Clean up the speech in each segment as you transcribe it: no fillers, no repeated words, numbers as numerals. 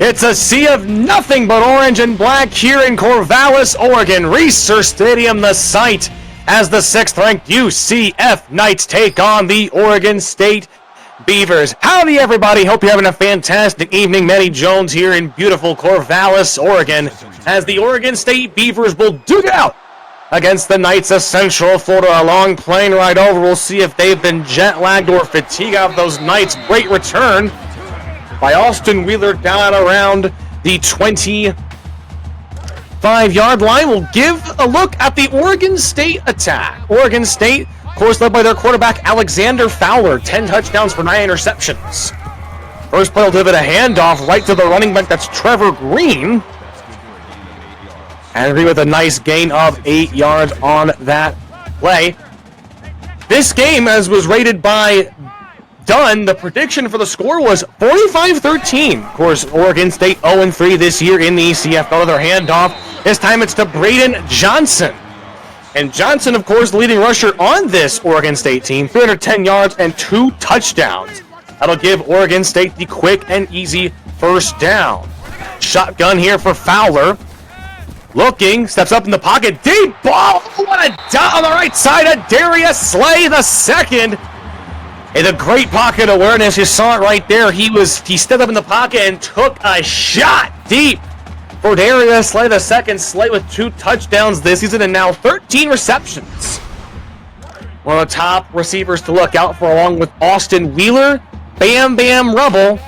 It's a sea of nothing but orange and black here in Corvallis, Oregon. Reser Stadium, the site, as the 6th-ranked UCF Knights take on the Oregon State Beavers. Howdy, everybody. Hope you're having a fantastic evening. Manny Jones here in beautiful Corvallis, Oregon, as the Oregon State Beavers will duke it out against the Knights of Central Florida. A long plane ride over. We'll see if they've been jet-lagged or fatigued out of those Knights. Great return by Austin Wheeler down around the 25-yard line. We'll give a look at the Oregon State attack. Oregon State, of course, led by their quarterback Alexander Fowler. 10 touchdowns for 9 interceptions. First play will give it a handoff right to the running back. That's Trevor Green. And with a nice gain of 8 yards on that play. This game, as was rated by Dunn, the prediction for the score was 45-13. Of course, Oregon State 0-3 this year in the ECFL. Their handoff. This time it's to Braden Johnson. And Johnson, of course, the leading rusher on this Oregon State team. 310 yards and 2 touchdowns. That'll give Oregon State the quick and easy first down. Shotgun here for Fowler. Looking, steps up in the pocket. Deep ball. What a dot on the right side of Darius Slay the second. In a great pocket awareness, you saw it right there. He stepped up in the pocket and took a shot deep for Darius Slay the second. Slay with 2 touchdowns this season and now 13 receptions. One of the top receivers to look out for, along with Austin Wheeler, Bam Bam Rubble,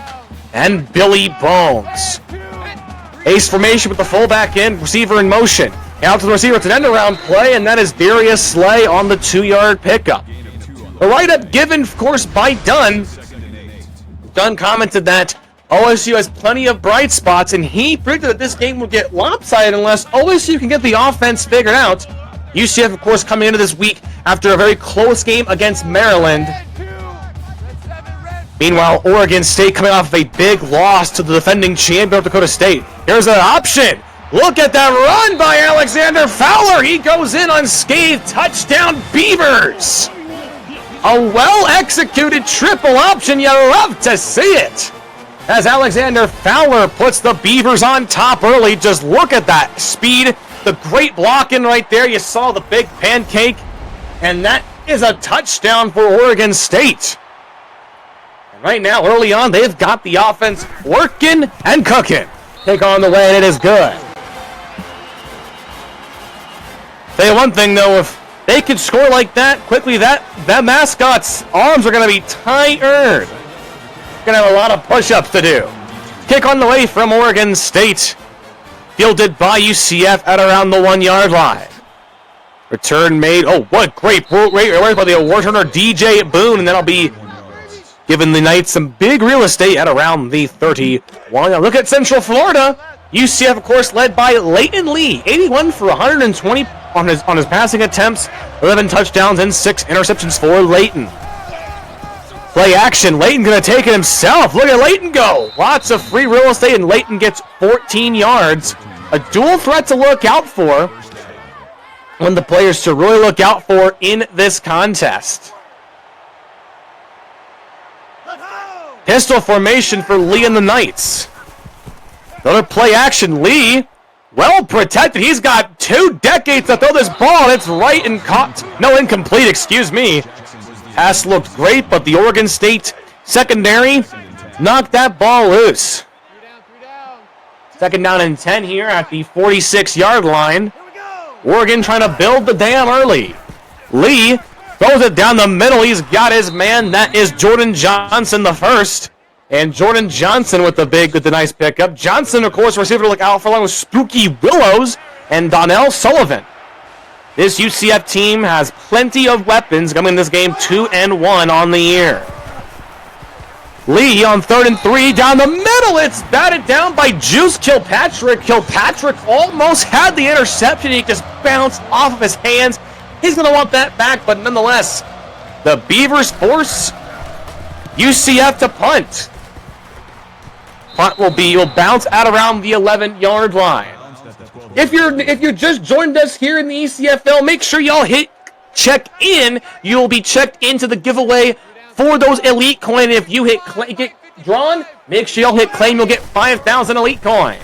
and Billy Bones. Ace formation with the fullback in, receiver in motion. Out to the receiver, it's an end-around play, and that is Darius Slay on the 2-yard pickup. The write-up given, of course, by Dunn. Dunn commented that OSU has plenty of bright spots, and he predicted that this game will get lopsided unless OSU can get the offense figured out. UCF, of course, coming into this week after a very close game against Maryland. Meanwhile, Oregon State coming off of a big loss to the defending champion of Dakota State. Here's an option. Look at that run by Alexander Fowler. He goes in unscathed. Touchdown, Beavers. A well-executed triple option. You love to see it. As Alexander Fowler puts the Beavers on top early. Just look at that speed. The great blocking right there. You saw the big pancake. And that is a touchdown for Oregon State. And right now, early on, they've got the offense working and cooking. Take on the way, and it is good. Tell you one thing, though, if they could score like that quickly, that mascot's arms are going to be tired. Going to have a lot of push-ups to do. Kick on the way from Oregon State. Fielded by UCF at around the 1-yard line. Return made. Oh, what great by the award runner DJ Boone, and that'll be giving the Knights some big real estate at around the 31. Now look at Central Florida. UCF, of course, led by Leighton Lee. 81 for 120 on his passing attempts. 11 touchdowns and 6 interceptions for Leighton. Play action. Leighton going to take it himself. Look at Leighton go. Lots of free real estate, and Leighton gets 14 yards. A dual threat to look out for. One of the players to really look out for in this contest. Pistol formation for Lee and the Knights. Another play action. Lee, well protected. He's got 2 decades to throw this ball, and it's right and caught. No, incomplete, excuse me. Pass looked great, but the Oregon State secondary knocked that ball loose. 2nd down and 10 here at the 46-yard line. Oregon trying to build the dam early. Lee throws it down the middle. He's got his man. That is Jordan Johnson, the first. And Jordan Johnson with the nice pickup. Johnson, of course, receiver to look out for, along with Spooky Willows and Donnell Sullivan. This UCF team has plenty of weapons coming in this game, 2-1 on the year. Lee on 3rd and 3 down the middle. It's batted down by Juice Kilpatrick. Kilpatrick almost had the interception. He just bounced off of his hands. He's going to want that back, but nonetheless, the Beavers force UCF to punt. Punt will bounce at around the 11-yard line. If you're just joined us here in the ECFL, make sure y'all hit check in. You'll be checked into the giveaway for those elite coin. If you drawn. Make sure you'll hit claim. You'll get 5,000 elite coin.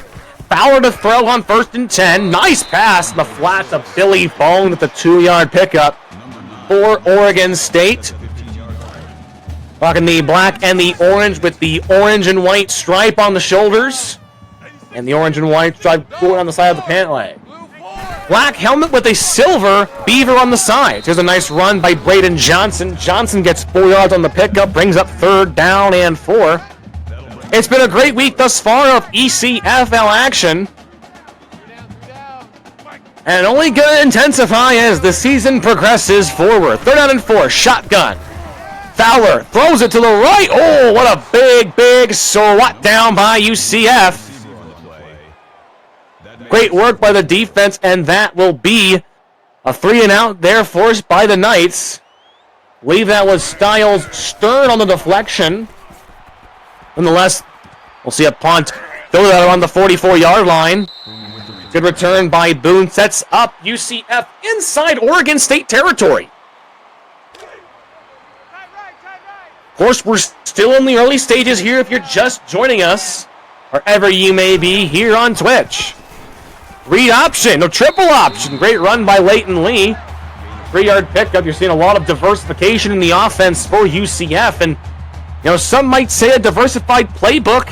Fowler to throw on 1st and 10. Nice pass in the flat to Billy Bone with the 2-yard pickup for Oregon State. Rocking the black and the orange with the orange and white stripe on the shoulders. And the orange and white stripe going on the side of the pant leg. Black helmet with a silver beaver on the sides. Here's a nice run by Braden Johnson. Johnson gets 4 yards on the pickup, brings up 3rd down and 4. It's been a great week thus far of ECFL action. And only going to intensify as the season progresses forward. 3rd down and 4, shotgun. Fowler throws it to the right. Oh, what a big swat down by UCF. Great work by the defense, and that will be a 3-and-out there forced by the Knights. I believe that was Styles Stern on the deflection. Nonetheless, we'll see a punt. Throw that around the 44-yard line. Good return by Boone. Sets up UCF inside Oregon State territory. Of course, we're still in the early stages here if you're just joining us, wherever you may be here on Twitch. Read option, no, triple option. Great run by Leighton Lee. 3-yard pickup. You're seeing a lot of diversification in the offense for UCF. And, you know, some might say a diversified playbook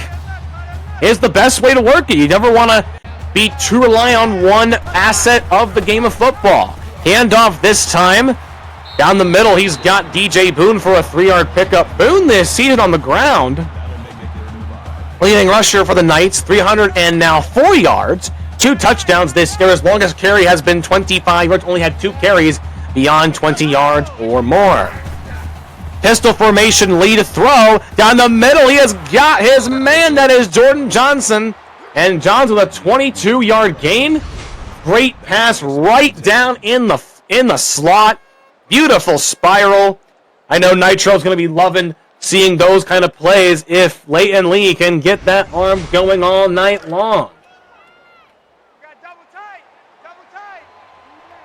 is the best way to work it. You never want to be too reliant on one asset of the game of football. Handoff this time. Down the middle, he's got DJ Boone for a 3-yard pickup. Boone is seated on the ground. Leading rusher for the Knights, 304 yards. 2 touchdowns this year. His longest carry has been 25 yards. Only had 2 carries beyond 20 yards or more. Pistol formation, lead to throw. Down the middle, he has got his man. That is Jordan Johnson. And Johnson with a 22-yard gain. Great pass right down in the slot. Beautiful spiral. I know Nitro's going to be loving seeing those kind of plays if Leighton Lee can get that arm going all night long.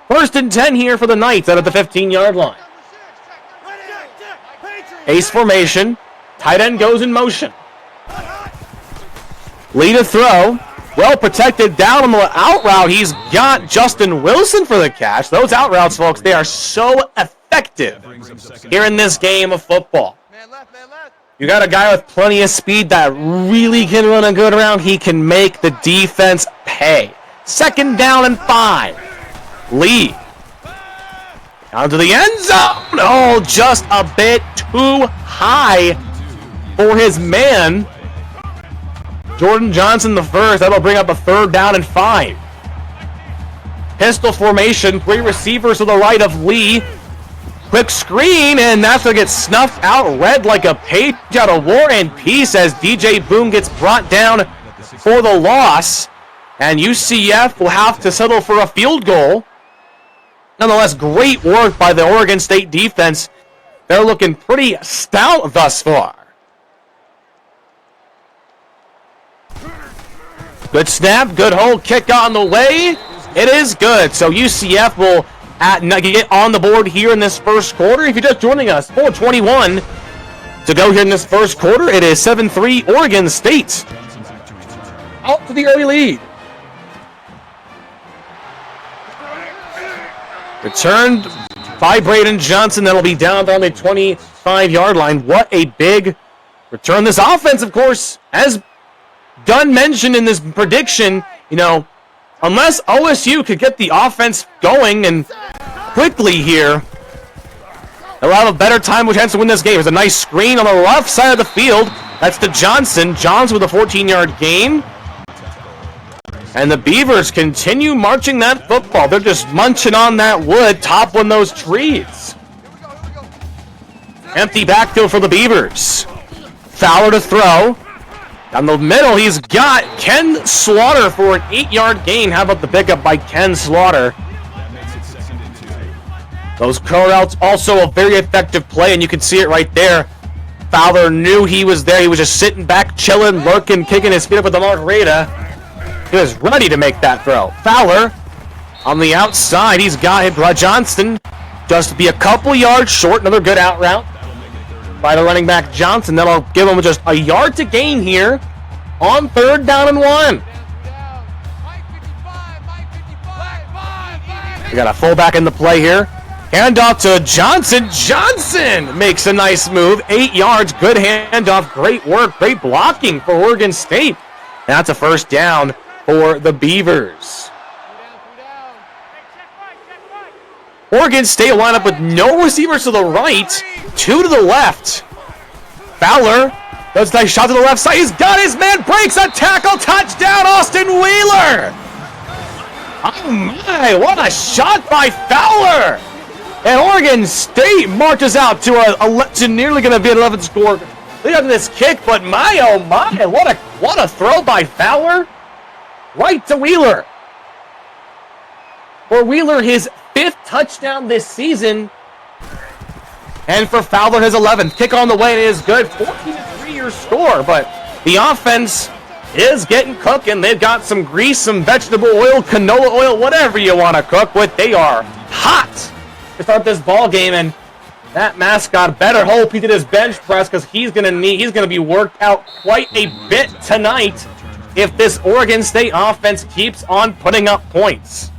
1st and 10 here for the Knights out at the 15-yard line. Ace formation. Tight end goes in motion. Lead to throw. Well protected down on the out route. He's got Justin Wilson for the catch. Those out routes, folks, they are so effective here in this game of football. You got a guy with plenty of speed that really can run a good route. He can make the defense pay. 2nd down and 5. Lee. Down to the end zone. Oh, just a bit too high for his man. Jordan Johnson the first. That'll bring up a 3rd down and 5. Pistol formation. 3 receivers to the right of Lee. Quick screen, and that's going to get snuffed out. Read like a page out of War and Peace as DJ Boone gets brought down for the loss. And UCF will have to settle for a field goal. Nonetheless, great work by the Oregon State defense. They're looking pretty stout thus far. Good snap, good hold, kick on the way. It is good. So UCF will get on the board here in this first quarter. If you're just joining us, 4:21 to go here in this first quarter. It is 7-3 Oregon State. Out to the early lead. Returned by Braden Johnson. That'll be down on the 25-yard line. What a big return. This offense, of course, as Dunn mentioned in this prediction, you know, unless OSU could get the offense going and quickly here, they'll have a better time with chance to win this game. There's a nice screen on the left side of the field. That's to Johnson. Johnson with a 14-yard gain. And the Beavers continue marching that football. They're just munching on that wood, toppling those trees. Empty backfield for the Beavers. Fowler to throw. Down the middle, he's got Ken Slaughter for an 8-yard gain. How about the pickup by Ken Slaughter? Those curl routes, also a very effective play, and you can see it right there. Fowler knew he was there. He was just sitting back, chilling, lurking, kicking his feet up with the margarita. He was ready to make that throw. Fowler on the outside. He's got Johnston just to be a couple yards short. Another good out route. by the running back Johnson. That'll give him just a yard to gain here on 3rd down and 1. We got a fullback in the play here. Handoff to Johnson. Johnson makes a nice move. 8 yards. Good handoff. Great work. Great blocking for Oregon State. And that's a 1st down for the Beavers. Oregon State line up with no receivers to the right, 2 to the left. Fowler does a nice shot to the left side. He's got his man. Breaks a tackle. Touchdown, Austin Wheeler. Oh my, what a shot by Fowler. And Oregon State marches out to nearly going to be an 11 score lead on this kick, but my oh my, what a throw by Fowler. Right to Wheeler. For Wheeler, his 5th touchdown this season. And for Fowler, his 11th. Kick on the way, and it is good. 14-3 your score, but the offense is getting cooking. They've got some grease, some vegetable oil, canola oil, whatever you want to cook with. They are hot to start this ball game, and that mascot better hope he did his bench press, because he's gonna be worked out quite a bit tonight if this Oregon State offense keeps on putting up points.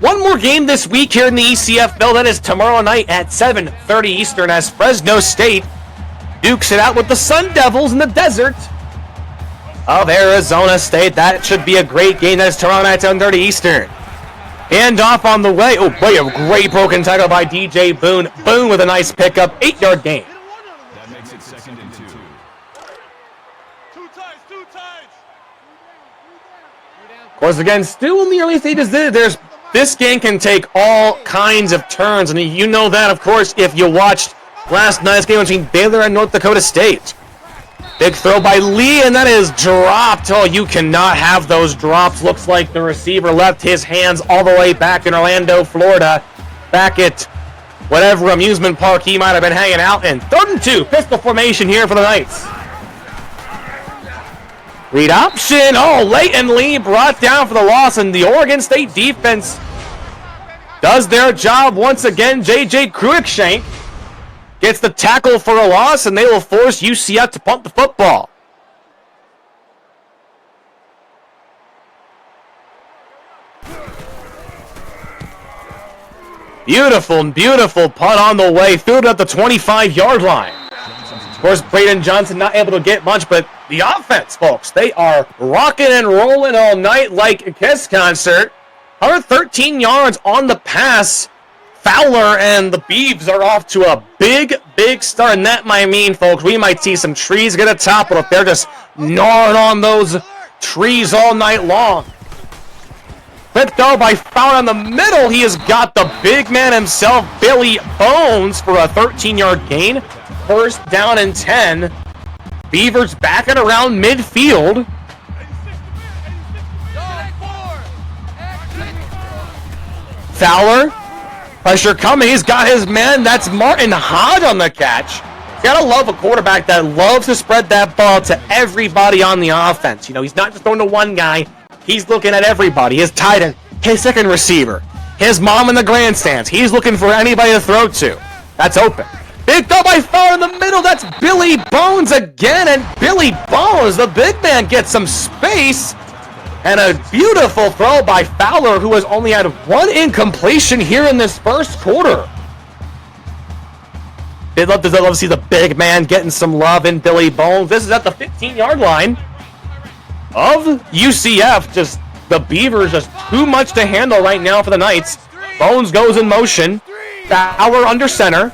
One more game this week here in the ECFL. That is tomorrow night at 7:30 Eastern as Fresno State dukes it out with the Sun Devils in the desert of Arizona State. That should be a great game. That is tomorrow night at 7:30 Eastern. Handoff on the way. Oh, boy, a great broken tackle by DJ Boone. Boone with a nice pickup. 8-yard gain. That makes it 2nd and 2. Of course, again, still in the early stages, this game can take all kinds of turns, and you know that, of course, if you watched last night's game between Baylor and North Dakota State. Big throw by Lee, and that is dropped. Oh, you cannot have those drops. Looks like the receiver left his hands all the way back in Orlando, Florida, back at whatever amusement park he might have been hanging out in. 3rd and 2, pistol formation here for the Knights. Read option. Oh, Leighton Lee brought down for the loss, and the Oregon State defense does their job once again. J.J. Cruikshank gets the tackle for a loss, and they will force UCF to punt the football. Beautiful punt on the way. Threw it at the 25-yard line. Of course, Braden Johnson not able to get much, but the offense, folks, they are rocking and rolling all night like a Kiss concert. 113 yards on the pass. Fowler and the Beavs are off to a big start, and that might mean, folks, we might see some trees get a topple if they're just gnawing on those trees all night long. Quick throw by Fowler in the middle. He has got the big man himself, Billy Bones, for a 13-yard gain. 1st down and 10. Beavers backing around midfield. Fowler, pressure coming. He's got his man. That's Martin Hodge on the catch. You gotta love a quarterback that loves to spread that ball to everybody on the offense. You know, he's not just throwing to one guy. He's looking at everybody. His tight end, his second receiver, his mom in the grandstands. He's looking for anybody to throw to. That's open. Big throw by Fowler in the middle. That's Billy Bones again. And Billy Bones, the big man, gets some space. And a beautiful throw by Fowler, who has only had 1 incompletion here in this 1st quarter. They'd love to see the big man getting some love in Billy Bones. This is at the 15-yard line of UCF. Just the Beavers, just too much to handle right now for the Knights. Bones goes in motion. Fowler under center.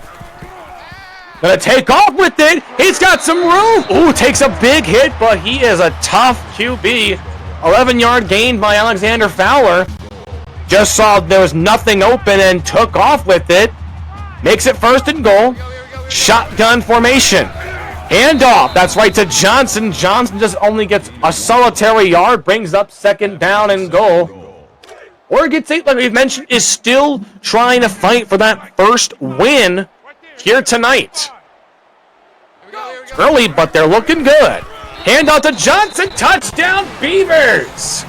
Gonna take off with it. He's got some room. Ooh, takes a big hit, but he is a tough QB. 11-yard gain by Alexander Fowler. Just saw there was nothing open and took off with it. Makes it 1st and goal. Shotgun formation. Handoff. That's right to Johnson. Johnson just only gets a solitary yard. Brings up 2nd down and goal. Oregon State, like we've mentioned, is still trying to fight for that 1st win here tonight. It's early, but they're looking good. Handoff to Johnson. Touchdown, Beavers.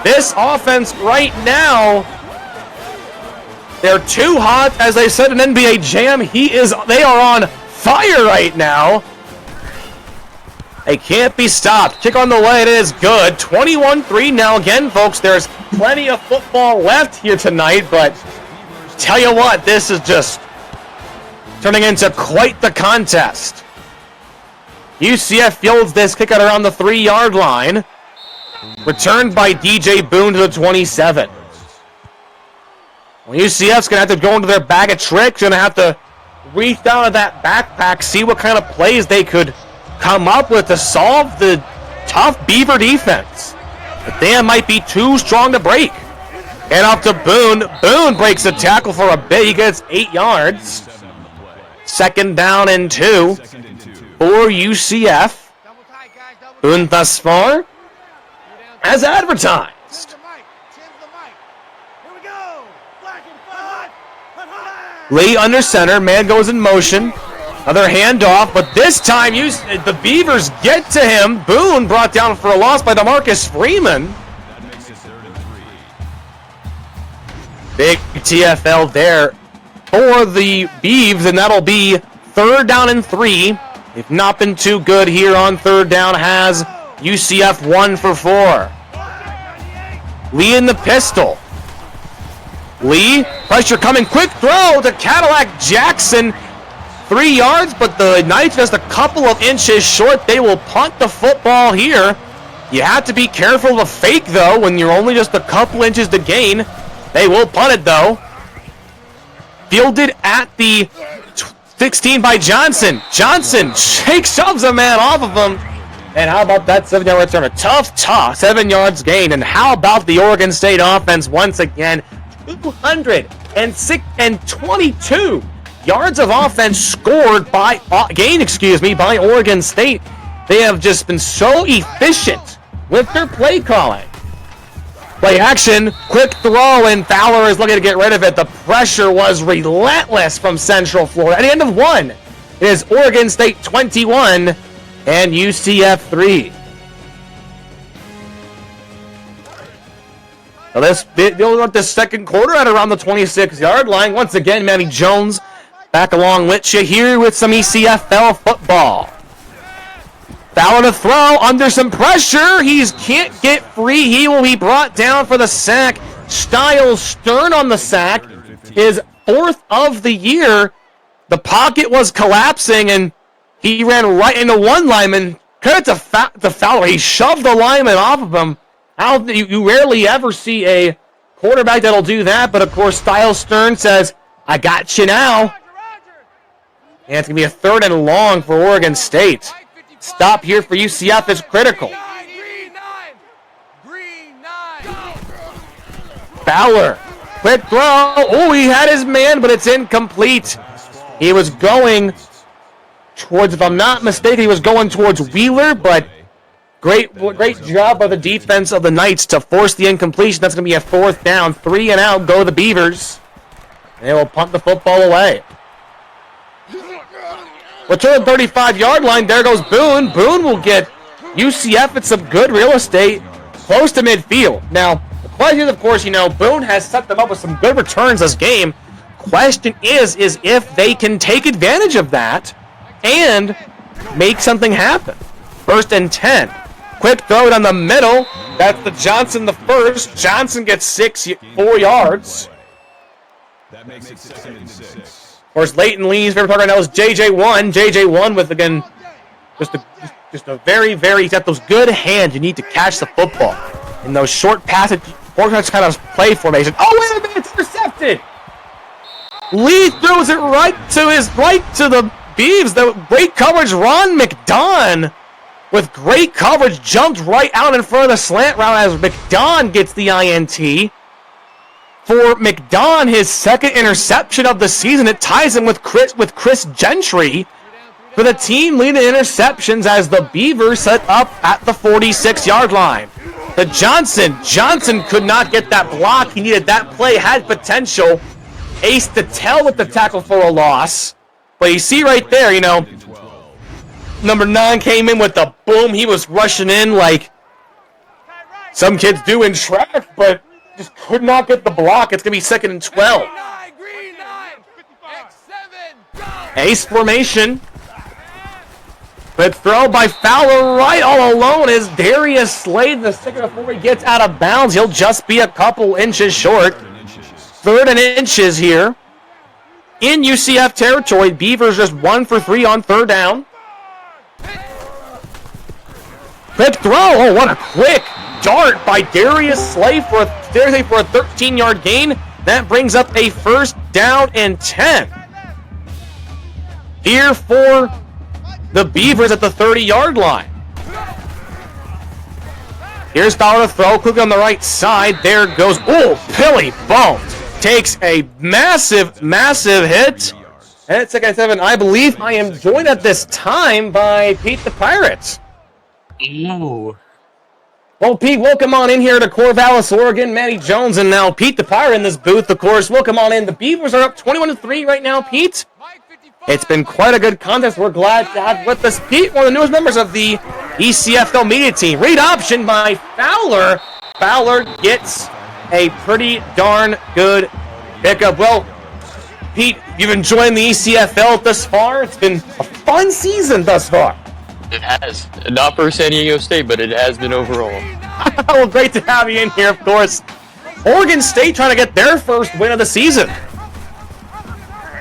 This offense right now, they're too hot. As they said in NBA Jam, they are on fire right now. They can't be stopped. Kick on the way, it is good. 21-3 now. Again, folks, there's plenty of football left here tonight, but tell you what, this is just turning into quite the contest. UCF fields this kick at around the 3-yard line. Returned by DJ Boone to the 27. Well, UCF's going to have to go into their bag of tricks. Going to have to reach down to that backpack, see what kind of plays they could come up with to solve the tough Beaver defense. But they might be too strong to break. And up to Boone. Boone breaks the tackle for a bit. He gets 8 yards. 2nd down and 2 for UCF. Boone thus far, as advertised. Lee under center. Man goes in motion. Another handoff, but this time the Beavers get to him. Boone brought down for a loss by DeMarcus Freeman. Big TFL there for the Beavs, and that'll be 3rd down and 3. They've not been too good here on 3rd down. Has UCF 1 for 4. Lee in the pistol. Lee, pressure coming, quick throw to Cadillac Jackson. 3 yards, but the Knights just a couple of inches short. They will punt the football here. You have to be careful of a fake, though, when you're only just a couple inches to gain. They will punt it, though. Fielded at the 16 by Johnson. Johnson shoves a man off of him. And how about that 7-yard return? A tough 7 yards gain. And how about the Oregon State offense once again? 222 yards of offense scored by Oregon State. They have just been so efficient with their play calling. Play action, quick throw, and Fowler is looking to get rid of it. The pressure was relentless from Central Florida. At the end of 1, it is Oregon State 21 and UCF 3. Now they'll start the second quarter at around the 26-yard line. Once again, Manny Jones back along with you here with some ECFL football. Fowler to throw under some pressure. He can't get free. He will be brought down for the sack. Styles Stern on the sack. His 4th of the year. The pocket was collapsing, and he ran right into one lineman. Credit to Fowler. He shoved the lineman off of him. You rarely ever see a quarterback that'll do that, but of course Styles Stern says, I got you now. And it's going to be a 3rd and long for Oregon State. Stop here for UCF is critical. Fowler, quick throw. Oh, he had his man, but it's incomplete. He was going towards, if I'm not mistaken, he was going towards Wheeler, but great job by the defense of the Knights to force the incompletion. That's going to be a 4th down. 3 and out, go the Beavers. They will punt the football away. Return 35-yard line. There goes Boone. Boone will get UCF at some good real estate close to midfield. Now, the question is, of course, Boone has set them up with some good returns this game. Question is if they can take advantage of that and make something happen. 1st and 10. Quick throw down the middle. That's the Johnson the first. Johnson gets 4 yards. That makes it 2nd and 6. Of course, Leighton Lee's favorite target right now is JJ1. JJ1 with, again, just a very, very, he's got those good hands. You need to catch the football. In those short passes, kind of play formation. Oh, wait a minute, it's intercepted. Lee throws it right to the Beavs. The great coverage, Ron McDonald with great coverage, jumped right out in front of the slant route as McDonald gets the INT. For McDonald, his 2nd interception of the season, it ties him with Chris Gentry for the team leading interceptions as the Beavers set up at the 46-yard line. The Johnson could not get that block. He needed that play, had potential. Ace to tell with the tackle for a loss. But you see right there, number 9 came in with the boom. He was rushing in like some kids do in track, but just could not get the block. It's going to be 2nd and 12. Ace formation. But throw by Fowler right all alone as Darius Slade, the second before he gets out of bounds. He'll just be a couple inches short. 3rd and inches here. In UCF territory, Beavers just 1 for 3 on 3rd down. Quick throw. Oh, what a quick dart by Darius Slade for a 13-yard gain. That brings up a 1st down and 10. Here for the Beavers at the 30-yard line. Here's Fowler to throw. Quickly on the right side. There goes. Oh, Pilly bumped. Takes a massive hit. And it's 2nd and 7. I believe I am joined at this time by Pete the Pirate. Ooh. Well, Pete, welcome on in here to Corvallis, Oregon. Manny Jones and now Pete the Pirate in this booth, of course. Welcome on in. The Beavers are up 21-3 right now, Pete. It's been quite a good contest. We're glad to have with us Pete, one of the newest members of the ECFL media team. Read option by Fowler. Fowler gets a pretty darn good pickup. Well, Pete, you've been enjoying the ECFL thus far. It's been a fun season thus far. It has. Not for San Diego State, but it has been overall. Well, great to have you in here, of course. Oregon State trying to get their first win of the season.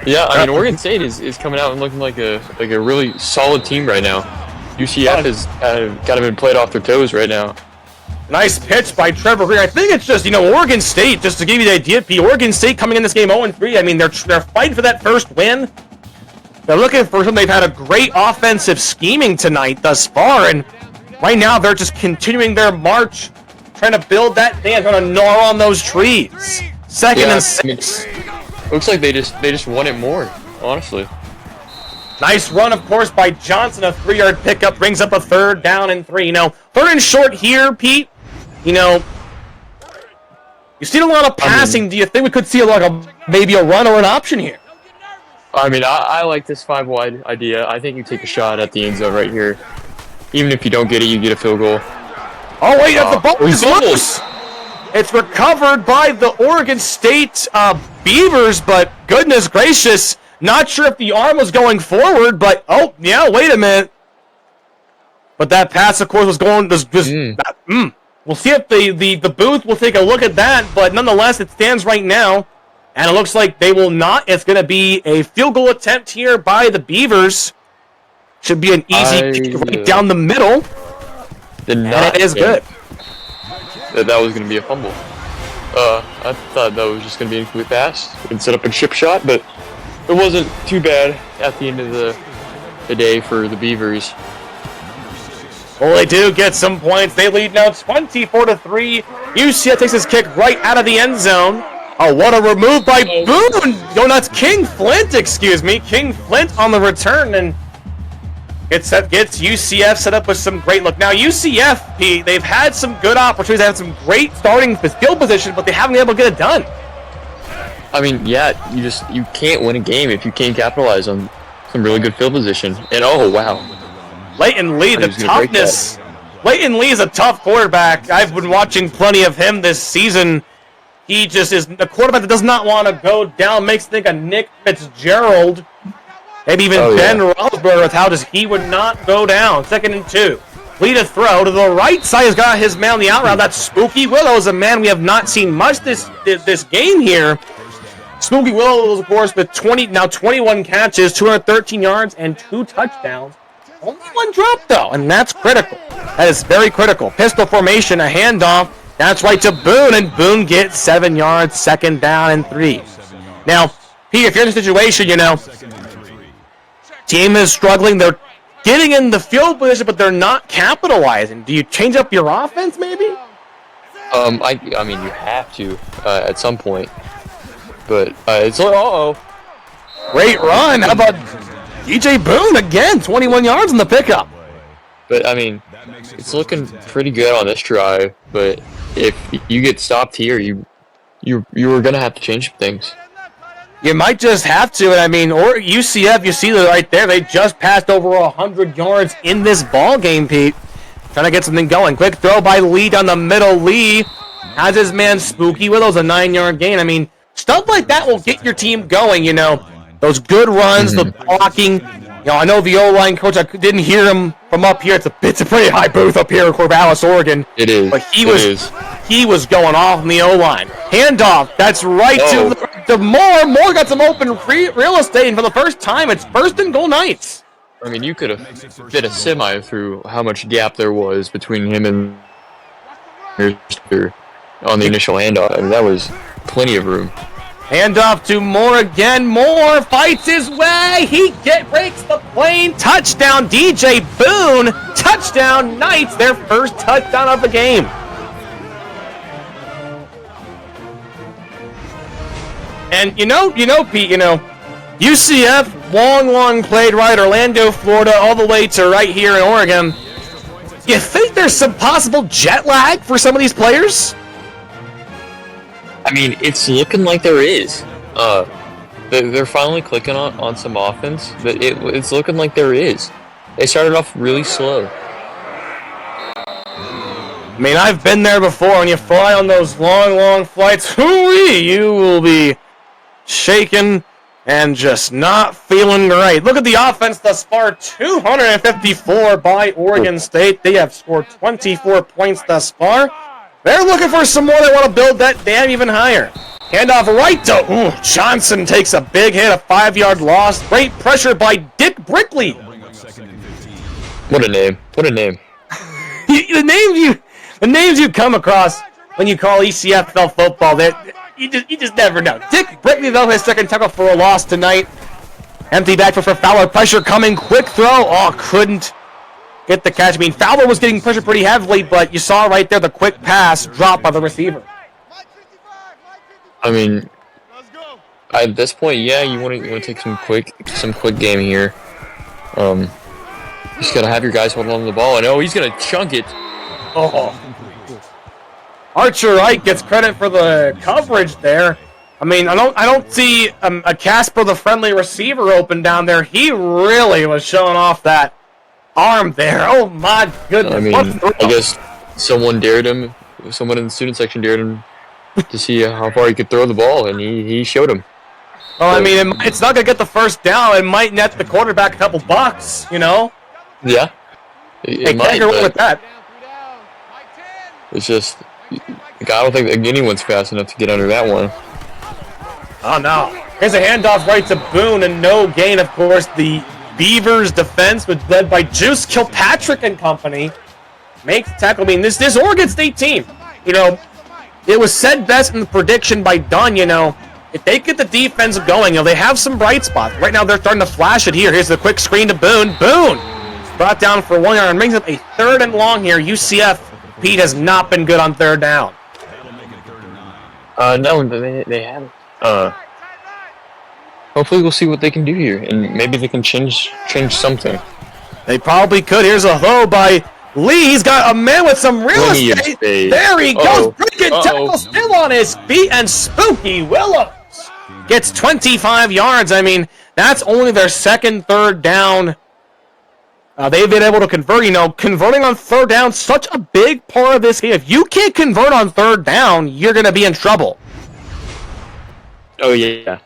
Yeah, I mean, Oregon State is coming out and looking like a really solid team right now. UCF has kind of been played off their toes right now. Nice pitch by Trevor Greer. I think it's just, Oregon State, just to give you the idea, Pete, Oregon State coming in this game 0-3. I mean, they're fighting for that first win. They're looking for something. They've had a great offensive scheming tonight thus far, and right now they're just continuing their march, trying to build that dance, trying to gnaw on those trees. 2nd and 6. Looks like they just want it more, honestly. Nice run, of course, by Johnson. A 3-yard pickup brings up a 3rd down and 3. 3rd and short here, Pete. You've seen a lot of passing. Do you think we could see maybe a run or an option here? I mean, I like this 5-wide idea. I think you take a shot at the end zone right here. Even if you don't get it, you get a field goal. Oh, wait, the ball is loose. It's recovered by the Oregon State Beavers, but goodness gracious, not sure if the arm was going forward, but oh, yeah, wait a minute. But that pass, of course, was going. We'll see if the booth will take a look at that, but nonetheless, it stands right now, and it looks like they will not. It's going to be a field goal attempt here by the Beavers. Should be an easy kick right down the middle. And it is good. That was going to be a fumble. I thought that was just going to be an incomplete pass and set up a chip shot, but it wasn't too bad at the end of the day for the Beavers. Well, they do get some points. They lead now 24-3. UCF takes his kick right out of the end zone. Oh, what a remove by Boone! No, that's King Flint, excuse me. King Flint on the return, and gets UCF set up with some great look. Now, UCF, Pete, they've had some good opportunities. They have some great starting field position, but they haven't been able to get it done. I mean, yeah, you can't win a game if you can't capitalize on some really good field position. And oh, wow. Leighton Lee, the toughness. Leighton Lee is a tough quarterback. I've been watching plenty of him this season. He just is a quarterback that does not want to go down. Makes me think of Nick Fitzgerald. Maybe even Ben Roethlisberger with how he would not go down. 2nd and 2. Lead a throw to the right side. He's got his man on the out route. That's Spooky Willow, is a man we have not seen much this game here. Spooky Willow, of course, with 21 catches, 213 yards, and 2 touchdowns. Only 1 drop, though, and that's critical. That is very critical. Pistol formation, a handoff. That's right to Boone, and Boone gets 7 yards, 2nd down and 3. Now, Pete, if you're in a situation, team is struggling. They're getting in the field position, but they're not capitalizing. Do you change up your offense, maybe? I mean, you have to at some point. But it's like, great run. How about DJ Boone again? 21 yards in the pickup. But I mean, it's looking pretty good on this drive. But if you get stopped here, you were gonna have to change things. You might just have to, and I mean, or UCF, you see that right there. They just passed over 100 yards in this ball game, Pete. trying to get something going. Quick throw by Lee down the middle. Lee has his man Spooky Willow's a 9-yard gain. I mean, stuff like that will get your team going, you know. Those good runs, the blocking. You know, I know the O-line coach, I didn't hear him from up here. It's a pretty high booth up here in Corvallis, Oregon. It is. But he was going off in the O-line. Handoff, that's right to Moore. Moore got some open real estate, and for the first time, it's first and goal Knights. I mean, you could have fit a semi through how much gap there was between him and on the initial handoff. I mean, that was plenty of room. Handoff to Moore again. Moore fights his way. He breaks the plane. Touchdown, DJ Boone. Touchdown, Knights. Their first touchdown of the game. And you know, Pete, UCF, long played right, Orlando, Florida, all the way to right here in Oregon. You think there's some possible jet lag for some of these players? I mean, it's looking like there is. They're finally clicking on some offense, but it's looking like there is. They started off really slow. I mean, I've been there before. When you fly on those long flights, hoo-wee, you will be shaken and just not feeling great. Look at the offense thus far, 254 by Oregon State. They have scored 24 points thus far. They're looking for some more. They want to build that dam even higher. Handoff right to Johnson takes a big hit, a 5-yard loss. Great pressure by Dick Brickley. What a name. What a name. The names you come across when you call ECFL football, you just never know. Dick Brickley, though, his second tackle for a loss tonight. Empty backfield for Fowler. Pressure coming. Quick throw. Oh, couldn't get the catch. I mean, Fowler was getting pressure pretty heavily, but you saw right there the quick pass dropped by the receiver. I mean, at this point, yeah, you want to take some quick game here. Just gotta have your guys holding on to the ball. And he's gonna chunk it. Oh. Archer Wright gets credit for the coverage there. I mean, I don't see a Casper the friendly receiver open down there. He really was showing off that arm there. Oh my goodness. I mean, I guess someone in the student section dared him to see how far he could throw the ball, and he showed him. Well, I mean, it's not going to get the first down. It might net the quarterback a couple bucks, Yeah. It might, can't go wrong with that. It's just, I don't think anyone's fast enough to get under that one. Oh, no. Here's a handoff right to Boone, and no gain, of course. The Beavers' defense was led by Juice Kilpatrick and company. Makes the tackle. I mean, this Oregon State team, it was said best in the prediction by Dunn, if they get the defense going, they have some bright spots. Right now, they're starting to flash it here. Here's the quick screen to Boone. Boone brought down for 1 yard and brings up a 3rd and long here. UCF, Pete, has not been good on 3rd down. No, they haven't. Hopefully we'll see what they can do here, and maybe they can change something. They probably could. Here's a throw by Lee. He's got a man with some real estate. There he goes. Brilliant tackle, still on his feet, and Spooky Willows gets 25 yards. I mean, that's only their 2nd 3rd down. They've been able to convert. Converting on 3rd down, such a big part of this game. If you can't convert on 3rd down, you're going to be in trouble. Oh, yeah.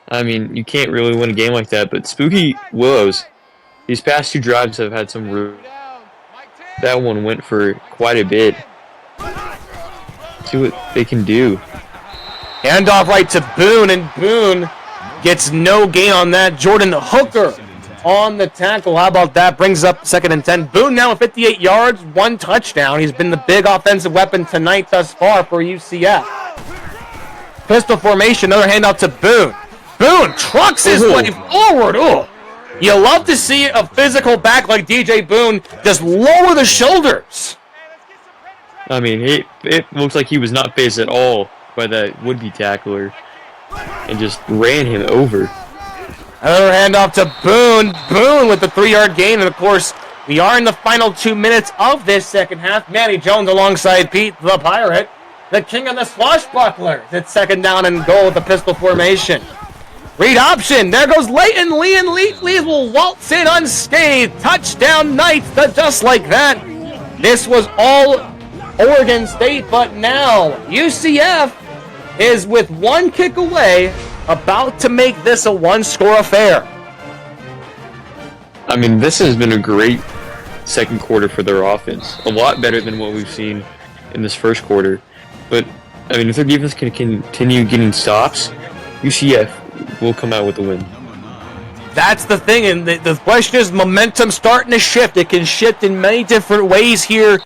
I mean, you can't really win a game like that, but Spooky Willows, these past 2 drives have had some room. That one went for quite a bit. See what they can do. Handoff right to Boone, and Boone gets no gain on that. Jordan Hooker on the tackle. How about that? Brings up 2nd and 10. Boone now at 58 yards, 1 touchdown. He's been the big offensive weapon tonight thus far for UCF. Pistol formation, another handoff to Boone. Boone trucks his way forward. Ooh. You love to see a physical back like DJ Boone just lower the shoulders. I mean, it looks like he was not phased at all by that would-be tackler and just ran him over. Another handoff to Boone. Boone with the 3-yard gain. And, of course, we are in the final 2 minutes of this second half. Manny Jones alongside Pete, the Pirate, the king of the swashbucklers. It's 2nd down and goal with the pistol formation. Read option. There goes Leighton Lee, and Lee will waltz in unscathed. Touchdown Knights, just like that. This was all Oregon State, but now UCF is with one kick away, about to make this a one-score affair. I mean, this has been a great second quarter for their offense. A lot better than what we've seen in this first quarter. But, I mean, if their defense can continue getting stops, UCF will come out with the win. That's the thing, and the question is momentum starting to shift. It can shift in many different ways here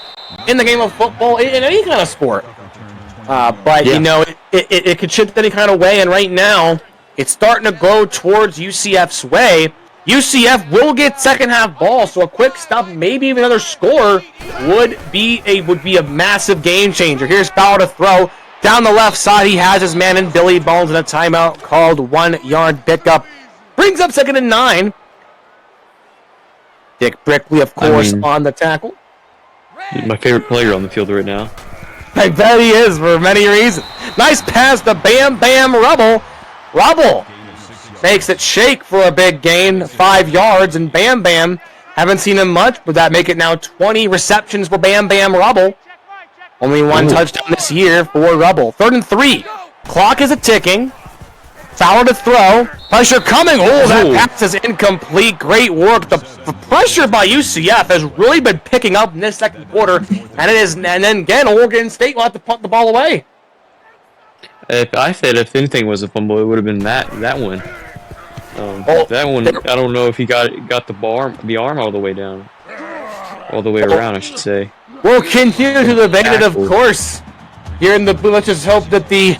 in the game of football, in any kind of sport. But, you know, it could shift any kind of way, and right now, it's starting to go towards UCF's way. UCF will get second half ball, so a quick stop, maybe even another score, would be a massive game changer. Here's Fowler to throw. Down the left side, he has his man in Billy Bones, and a timeout called 1 yard pickup. Brings up 2nd and 9. Dick Brickley, of course, on the tackle. My favorite player on the field right now. I bet he is for many reasons. Nice pass to Bam Bam Rubble. Rubble makes it shake for a big gain, 5 yards, and Bam Bam, haven't seen him much, but that make it now 20 receptions for Bam Bam Rubble. Only one touchdown this year for Rubble. 3rd and 3. Clock is a-ticking. Fowler to throw. Pressure coming. Oh, that pass is incomplete. Great work. The pressure by UCF has really been picking up in this second quarter, and then again, Oregon State will have to punt the ball away. If anything was a fumble, it would have been that one. That one, I don't know if he got the arm all the way down, all the way around, I should say. We'll continue to debate it, of course. Here in the booth, let's just hope that the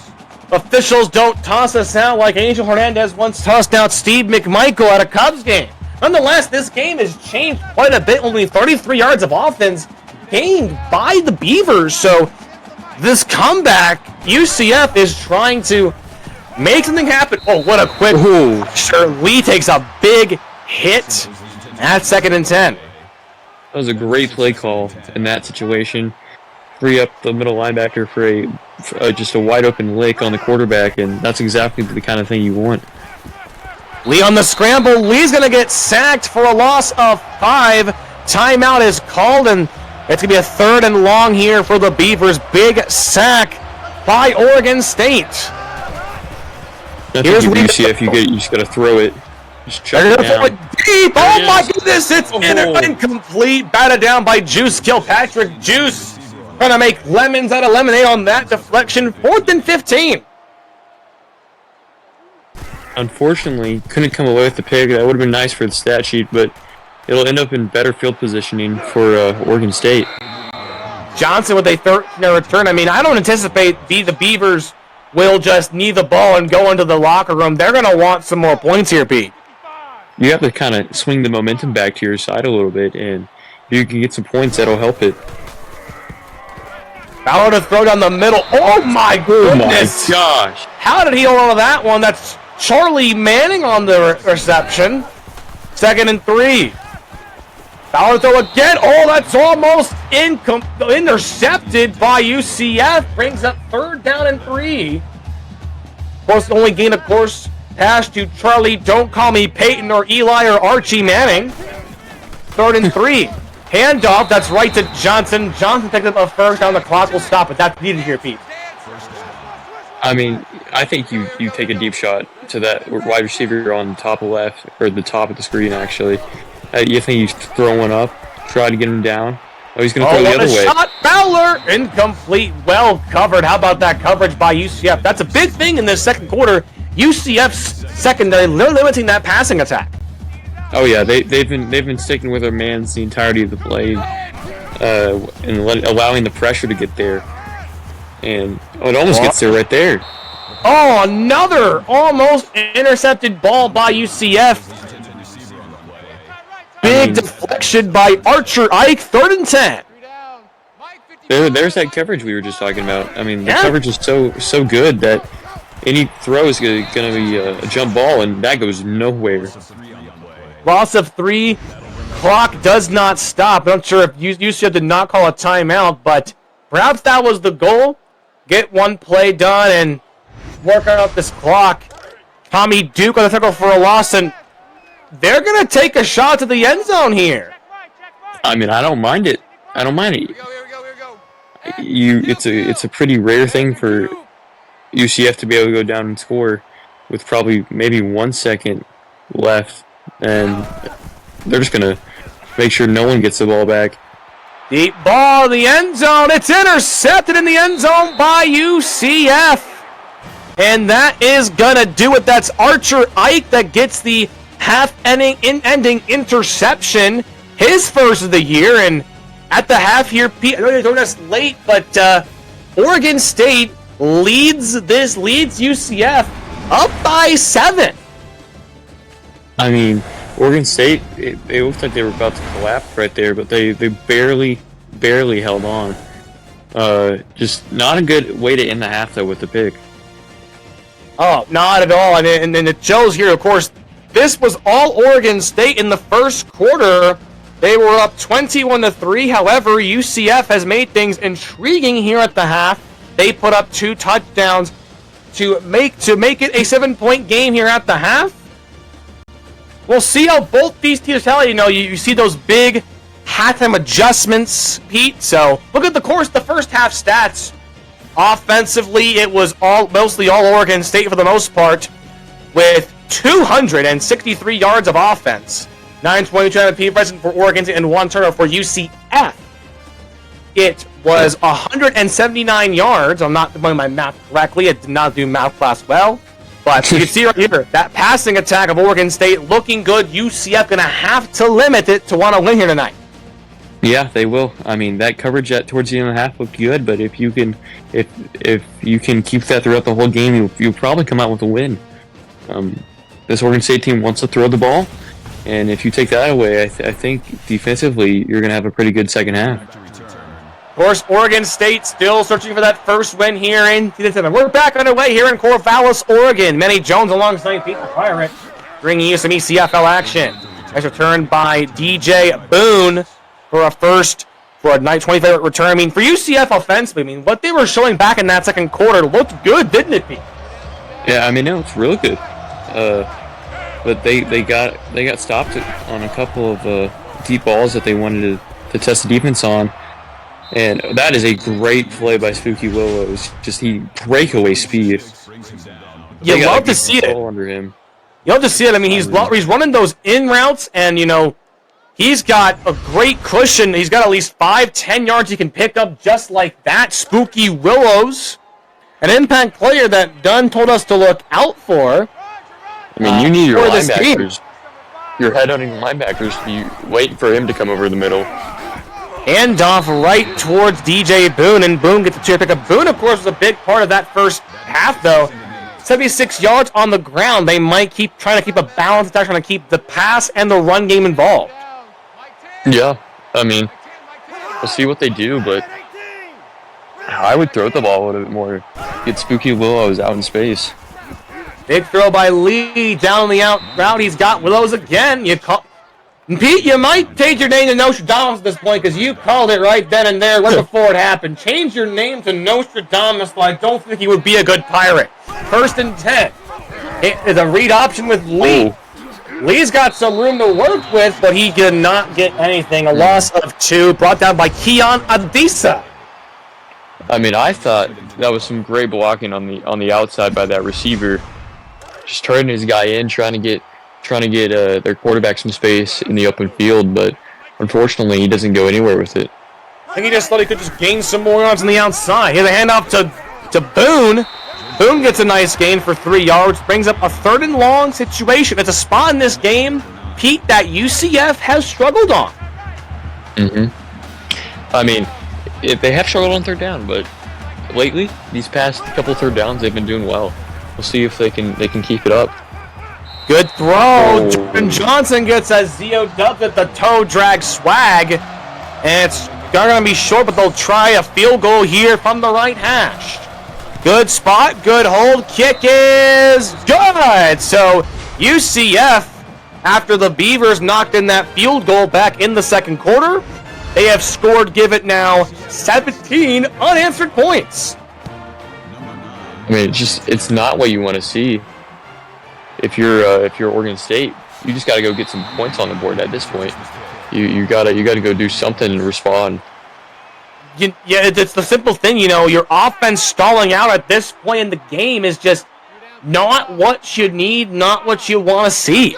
officials don't toss us out like Angel Hernandez once tossed out Steve McMichael at a Cubs game. Nonetheless, this game has changed quite a bit. Only 33 yards of offense gained by the Beavers. So this comeback, UCF is trying to make something happen. Oh, what a quick... Sure, Lee takes a big hit at 2nd and 10. That was a great play call in that situation. Free up the middle linebacker for just a wide open lick on the quarterback, and that's exactly the kind of thing you want. Lee on the scramble. Lee's going to get sacked for a loss of 5. Timeout is called, and it's going to be a 3rd and long here for the Beavers. Big sack by Oregon State. Here's UCF. You just got to throw it. Just chuck it down. Deep. Oh my goodness! It's incomplete. Batted down by Juice Kilpatrick. Juice trying to make lemons out of lemonade on that deflection. 4th and 15. Unfortunately, couldn't come away with the pick. That would have been nice for the stat sheet, but it'll end up in better field positioning for Oregon State. Johnson with a 3rd return. I mean, I don't anticipate the Beavers will just knee the ball and go into the locker room. They're going to want some more points here, Pete. You have to kind of swing the momentum back to your side a little bit, and if you can get some points, that'll help it. Fowler to throw down the middle. Oh my goodness! Oh my gosh! How did he hold on to that one? That's Charlie Manning on the reception. 2nd and 3. Fowler throw again. Oh, that's almost intercepted by UCF. Brings up 3rd down and 3. Of course, the only gain, of course, pass to Charlie. Don't call me Peyton or Eli or Archie Manning. 3rd and 3. Handoff. That's right to Johnson. Johnson picked up a 1st down. The clock will stop, but that's needed here, Pete. I mean, I think you take a deep shot to that wide receiver on the top left, or the top of the screen, actually. You think you throw one up, try to get him down. Oh, he's going to throw the other way. Shot, Fowler! Incomplete, well covered. How about that coverage by UCF? That's a big thing in this second quarter. UCF's secondary limiting that passing attack. Oh yeah, they've been sticking with their mans the entirety of the play, and allowing the pressure to get there. And it almost gets there right there. Oh, another almost intercepted ball by UCF. Big deflection by Archer Ike. 3rd and 10. There's that coverage we were just talking about. I mean, the coverage is so good that any throw is going to be a jump ball, and that goes nowhere. Loss of 3. Clock does not stop. I'm not sure if UCF did not call a timeout, but perhaps that was the goal. Get one play done and work out this clock. Tommy Duke on the tackle for a loss, and they're going to take a shot to the end zone here. I mean, I don't mind it. I don't mind it. It's a pretty rare thing for UCF to be able to go down and score with probably maybe 1 second left, and they're just gonna make sure no one gets the ball back. Deep ball in the end zone. It's intercepted in the end zone by UCF. And that is going to do it. That's Archer Ike that gets the half-ending interception. His first of the year. And at the half here, Pete, I know you're doing us late, but Oregon State leads UCF up by 7. I mean, Oregon State, it looked like they were about to collapse right there, but they barely held on. Just not a good way to end the half, though, with the pick. Oh, not at all. And it shows here, of course, this was all Oregon State in the first quarter. They were up 21-3. However, UCF has made things intriguing here at the half. They put up 2 touchdowns to make it a 7-point game here at the half. We'll see how both these teams tell you see those big halftime adjustments, Pete. So look at the first half stats. Offensively, it was mostly all Oregon State for the most part, with 263 yards of offense. 922 MP present for Oregon State and 1 turnover for UCF. It was 179 yards. I'm not doing my math correctly. I did not do math class well. But you can see right here, that passing attack of Oregon State looking good. UCF going to have to limit it to want to win here tonight. Yeah, they will. I mean, that coverage towards the end of the half looked good, but if you can keep that throughout the whole game, you'll probably come out with a win. This Oregon State team wants to throw the ball, and if you take that away, I think defensively you're going to have a pretty good second half. Of course, Oregon State still searching for that first win here in season 7. We're back underway here in Corvallis, Oregon. Manny Jones alongside Pete the Pirate, bringing you some ECFL action. Nice return by DJ Boone for a night 25 return. I mean, for UCF offensively, what they were showing back in that second quarter looked good, didn't it, Pete? Yeah, I mean, no, it's really good. But they got stopped on a couple of deep balls that they wanted to test the defense on. And that is a great play by Spooky Willows. Just breakaway speed. You love to see it. Under him. You love to see it. I mean, he's running those in routes, and he's got a great cushion. He's got at least 5-10 yards he can pick up just like that. Spooky Willows, an impact player that Dunn told us to look out for. I mean, you need your linebackers, your head-hunting linebackers, to be waiting for him to come over the middle. Handoff right towards DJ Boone, and Boone gets a chair pickup. Boone, of course, was a big part of that first half, though. 76 yards on the ground. They might keep trying to keep a balance attack, trying to keep the pass and the run game involved. Yeah, I mean, we'll see what they do, but I would throw the ball a little bit more. Get Spooky Willows out in space. Big throw by Lee down the out route. He's got Willows again. Pete, you might change your name to Nostradamus at this point because you called it right then and there, right before it happened. Change your name to Nostradamus, but I don't think he would be a good pirate. 1st and 10. It is a read option with Lee. Oh. Lee's got some room to work with, but he did not get anything. A loss of 2 brought down by Keon Adisa. I mean, I thought that was some great blocking on the outside by that receiver. Just turning his guy in, trying to get their quarterback some space in the open field, but unfortunately he doesn't go anywhere with it. I think he just thought he could just gain some more yards on the outside. Here's a handoff to Boone. Boone gets a nice gain for 3 yards, brings up a 3rd and long situation. It's a spot in this game, Pete, that UCF has struggled on. I mean, they have struggled on 3rd down, but lately, these past couple 3rd downs, they've been doing well. We'll see if they can keep it up. Good throw. Oh. Jordan Johnson gets a ZOW at the toe drag swag. And it's going to be short, but they'll try a field goal here from the right hash. Good spot, good hold. Kick is good. So UCF, after the Beavers knocked in that field goal back in the second quarter, they have scored, give it now, 17 unanswered points. I mean, it's not what you want to see. If you're Oregon State, you just got to go get some points on the board at this point. You gotta go do something and respond. it's the simple thing, your offense stalling out at this point in the game is just not what you need, not what you want to see.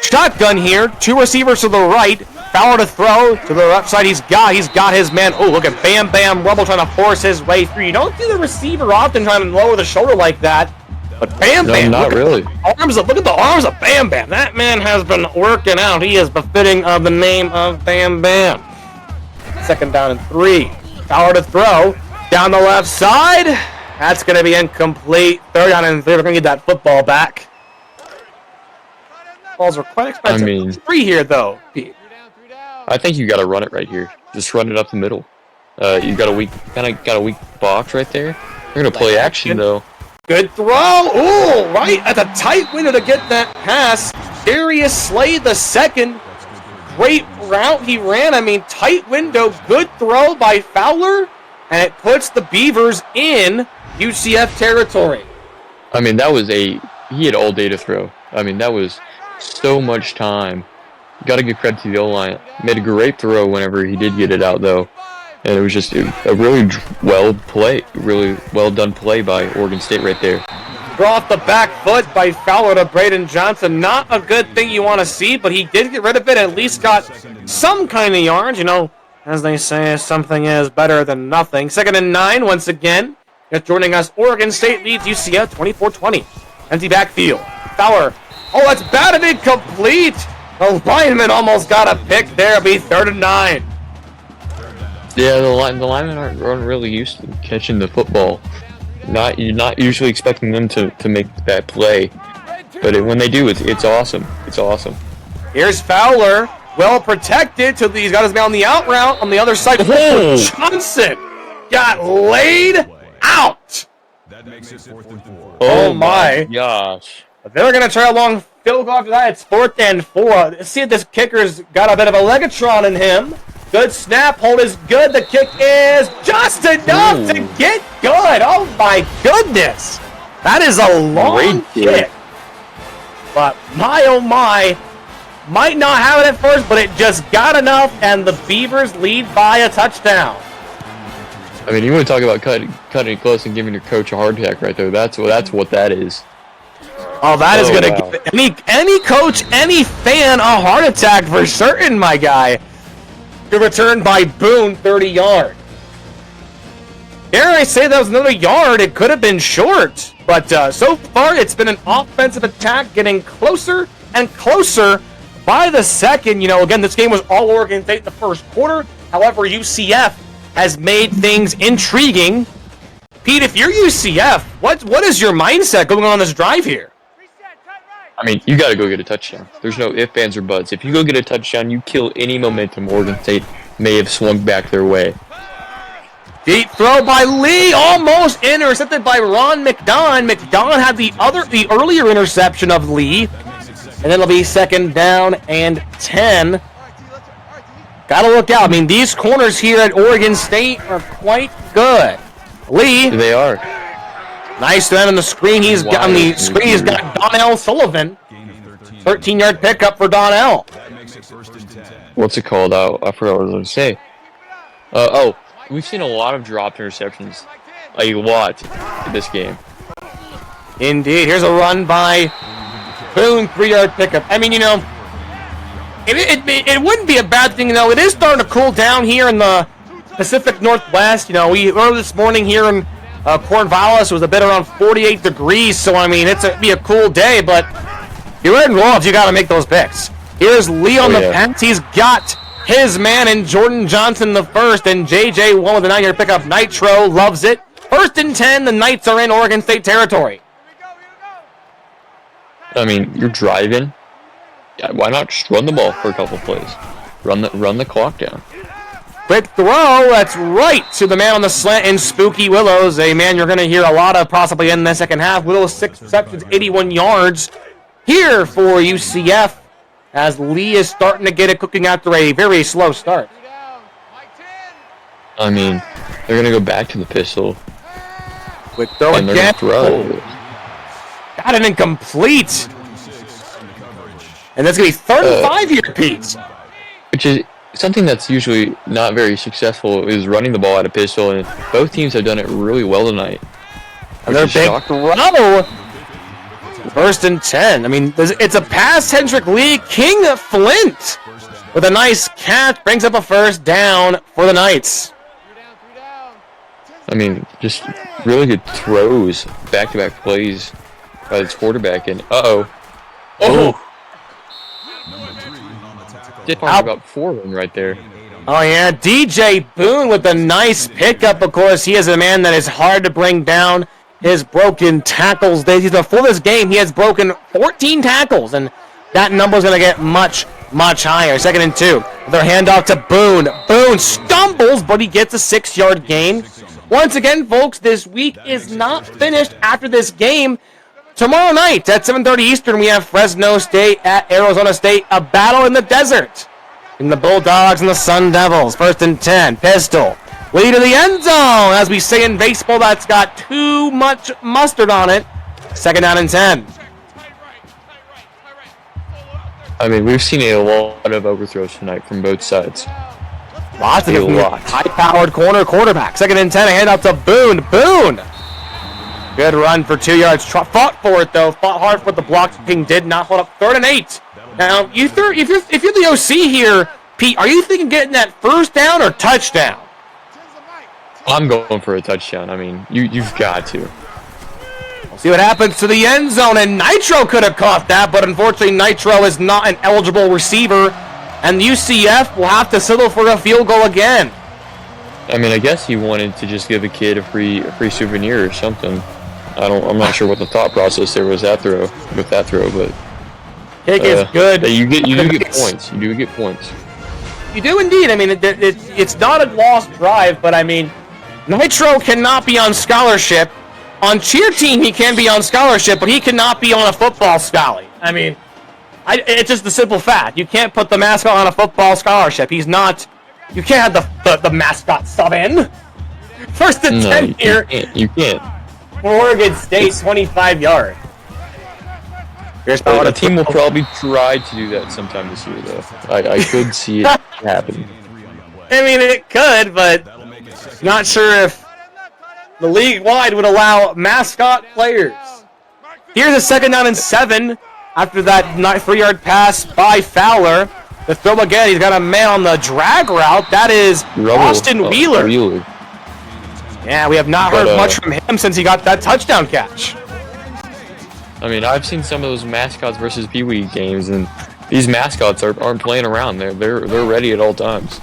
Shotgun here, 2 receivers to the right, Fowler to throw, to the left side he's got his man. Oh, look at Bam Bam Rubble trying to force his way through. You don't see the receiver often trying to lower the shoulder like that, but Bam Bam. No, not really. Look at the arms of Bam Bam. That man has been working out. He is befitting of the name of Bam Bam. 2nd down and 3. Fowler to throw, down the left side. That's going to be incomplete. 3rd down and 3. We're going to get that football back. Balls are quite expensive. I mean, 3 here, though, Pete. I think you got to run it right here. Just run it up the middle. You got a weak box right there. They're going to play action, though. Good throw. Ooh, right at the tight window to get that pass. Darius Slade the second. Great route he ran. I mean, tight window. Good throw by Fowler. And it puts the Beavers in UCF territory. I mean, he had all day to throw. I mean, that was so much time. Got to give credit to the O-line. Made a great throw whenever he did get it out, though. And it was just a really really well done play by Oregon State right there. Throw off the back foot by Fowler to Braden Johnson. Not a good thing you want to see, but he did get rid of it. At least got some kind of yards. As they say, something is better than nothing. 2nd and 9 once again. Just joining us, Oregon State leads UCF 24-20. Empty backfield. Fowler. Oh, that's batted incomplete. The lineman almost got a pick there. It'll be 3rd and 9. Yeah, the linemen aren't really used to catching the football. You're not usually expecting them to make that play, but when they do, it's awesome. It's awesome. Here's Fowler, well protected. He's got his man on the out route. On the other side, Johnson got laid out. That makes it 4th and 4. Oh my gosh! They're gonna try a long field goal after that. It's 4th and 4. Let's see if this kicker's got a bit of a Legatron in him. Good snap, hold is good. The kick is just enough to get good. Oh my goodness. That is a long kick. But my oh my, might not have it at first, but it just got enough, and the Beavers lead by a touchdown. I mean, you want to talk about cutting it close and giving your coach a heart attack right there. That's what that is. Oh, that is going to give any coach, any fan a heart attack for certain, my guy. Good return by Boone, 30 yards. Dare I say that was another yard? It could have been short. But so far, it's been an offensive attack getting closer and closer by the second. Again, this game was all Oregon State the first quarter. However, UCF has made things intriguing. Pete, if you're UCF, what is your mindset going on this drive here? I mean, you got to go get a touchdown. There's no ifs, ands, or buts. If you go get a touchdown, you kill any momentum Oregon State may have swung back their way. Deep throw by Lee, almost intercepted by Ron McDon. McDon had the earlier interception of Lee, and it'll be 2nd down and 10. Gotta look out. I mean, these corners here at Oregon State are quite good. Lee. They are. Nice to end on the screen. He's got Donnell Sullivan. 13-yard pickup for Donnell. What's it called? I forgot what I was going to say. We've seen a lot of dropped interceptions. A lot in this game. Indeed. Here's a run by Boone, 3-yard pickup. I mean, it wouldn't be a bad thing, It is starting to cool down here in the Pacific Northwest. We early this morning here in Cornwallis was a bit around 48 degrees, so I mean it'd be a cool day, but you're in Wolves, you got to make those picks. Here's Lee on the pass. He's got his man in Jordan Johnson the first, and JJ one with a 9-yard pickup. Nitro loves it. 1st and 10. The Knights are in Oregon State territory. I mean, you're driving. Yeah, why not just run the ball for a couple plays? Run the clock down. Quick throw, that's right to the man on the slant in Spooky Willows, a man you're going to hear a lot of possibly in the second half. Willows 6 receptions, 81 yards here for UCF as Lee is starting to get it cooking after a very slow start. I mean, they're going to go back to the pistol. Quick throw and again. Throw. Got it incomplete. And that's going to be 3rd and 5 here, Pete. Which is, something that's usually not very successful is running the ball at a pistol, and both teams have done it really well tonight. Another big throw. First and 10. I mean, it's a pass-centric league. King Flint with a nice catch brings up a first down for the Knights. I mean, just really good throws, back-to-back plays by this quarterback, and oh. Did find about 4 of them right there. Oh yeah, DJ Boone with a nice pickup. Of course, he is a man that is hard to bring down. His broken tackles. Before this game, he has broken 14 tackles, and that number is going to get much, much higher. 2nd and 2. Their handoff to Boone. Boone stumbles, but he gets a 6-yard gain. Once again, folks, this week is not finished after this game. Tomorrow night at 7:30 Eastern, we have Fresno State at Arizona State, a battle in the desert. In the Bulldogs and the Sun Devils. 1st and 10. Pistol. Lead to the end zone. As we say in baseball, that's got too much mustard on it. 2nd down and 10. I mean, we've seen a lot of overthrows tonight from both sides. Lots of high-powered quarterback. 2nd and 10. A handoff to Boone. Boone. Good run for 2 yards. Fought for it, though. Fought hard for the blocking. Did not hold up. 3rd and 8. Now, if you're the OC here, Pete, are you thinking getting that first down or touchdown? I'm going for a touchdown. I mean, you've got to. We'll see what happens to the end zone, and Nitro could have caught that, but unfortunately Nitro is not an eligible receiver, and UCF will have to settle for a field goal again. I mean, I guess he wanted to just give a kid a free souvenir or something. I'm not sure what the thought process there was with that throw, but kick is good. You do get points. You do get points. You do indeed. I mean, it's not a lost drive, but I mean, Nitro cannot be on scholarship. On cheer team, he can be on scholarship, but he cannot be on a football scholly. I mean, it's just the simple fact. You can't put the mascot on a football scholarship. He's not. You can't have the mascot sub in. 1st and 10 here. You can't. Oregon State, 25 yard. The team will probably try to do that sometime this year, though. I could see it happen. I mean, it could, but not sure if the league-wide would allow mascot players. Here's a 2nd down and 7 after that 3-yard pass by Fowler. The throw again, he's got a man on the drag route. That is Austin Wheeler. Yeah, we have not heard much from him since he got that touchdown catch. I mean, I've seen some of those mascots versus Pee Wee games, and these mascots aren't playing around. They're ready at all times.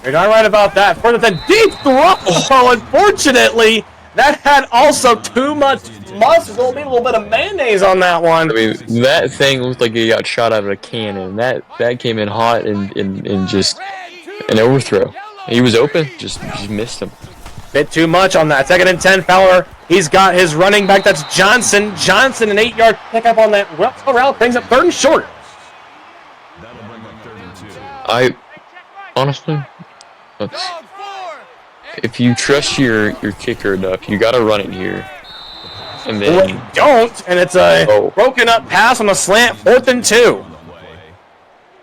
You're not right about that. Further than deep throw. Oh, unfortunately, that had also too much mustard. Maybe a little bit of mayonnaise on that one. I mean, that thing looked like it got shot out of a cannon. That came in hot and just an overthrow. He was open, just missed him. Bit too much on that. 2nd and 10, Fowler. He's got his running back. That's Johnson. Johnson, an 8-yard pickup on that route. Brings up 3rd and short. I honestly, if you trust your kicker enough, you got to run it here. And then well, you don't, and it's a broken up pass on a slant. 4th and 2.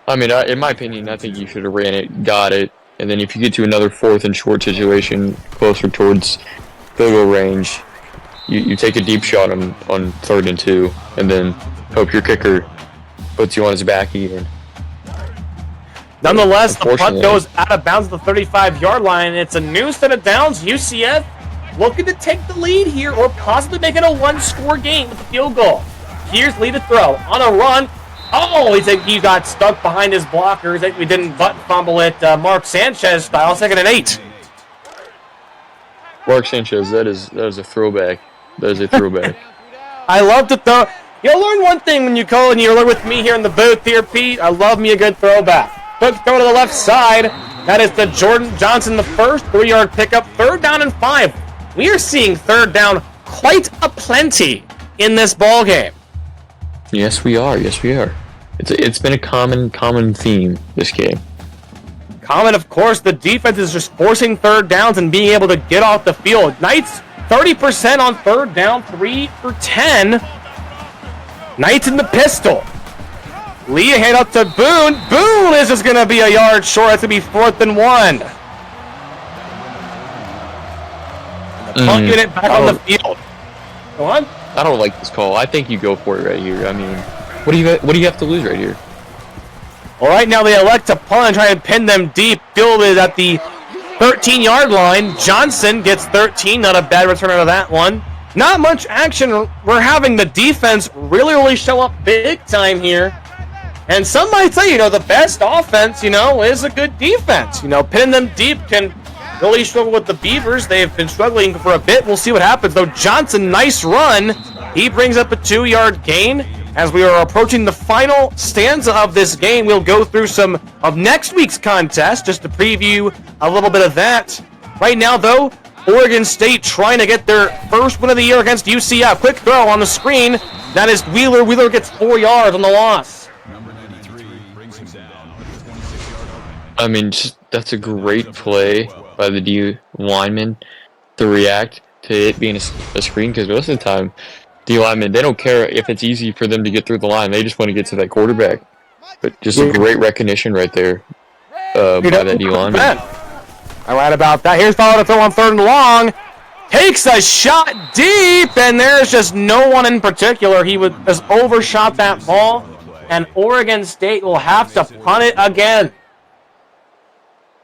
I mean, in my opinion, I think you should have ran it, got it. And then if you get to another 4th and short situation, closer towards field goal range, you take a deep shot on 3rd and 2, and then hope your kicker puts you on his back even. Nonetheless, the punt goes out of bounds at the 35-yard line. It's a new set of downs. UCF looking to take the lead here or possibly make it a 1-score game with the field goal. Here's lead to throw. On a run. Oh, he got stuck behind his blockers. We didn't button fumble it Mark Sanchez style. 2nd and 8. Mark Sanchez, that is a throwback. That is a throwback. I love to throw. You'll learn one thing when you call and you learn with me here in the booth here, Pete. I love me a good throwback. Quick throw to the left side. That is to Jordan Johnson, the first 3-yard pickup. 3rd down and 5. We are seeing 3rd down quite aplenty in this ball game. Yes, we are. Yes, we are. It's been a common theme this game. Common, of course, the defense is just forcing 3rd downs and being able to get off the field. Knights 30% on 3rd down, 3 for 10. Knights in the pistol. Lee hand up to Boone. Boone is just going to be a yard short. It's going to be 4th and 1. Punking it back on the field. Go on. I don't like this call. I think you go for it right here. I mean, what do you have to lose right here? Well, right now they elect to punt and try and pin them deep. Fielded at the 13-yard line. Johnson gets 13. Not a bad return out of that one. Not much action. We're having the defense really show up big time here. And some might say, the best offense, is a good defense. Pinning them deep can really struggle with the Beavers. They've been struggling for a bit. We'll see what happens, though. Johnson, nice run. He brings up a 2-yard gain. As we are approaching the final stanza of this game, we'll go through some of next week's contest just to preview a little bit of that. Right now, though, Oregon State trying to get their first win of the year against UCF. Quick throw on the screen. That is Wheeler. Wheeler gets 4 yards on the loss. I mean, that's a great play by the D lineman to react to it being a screen, because most of the time, D linemen, they don't care if it's easy for them to get through the line. They just want to get to that quarterback. But just a great recognition right there by that D lineman. All right about that. Here's followed a throw on 3rd and long. Takes a shot deep, and there's just no one in particular. He just overshot that ball, and Oregon State will have to punt it again.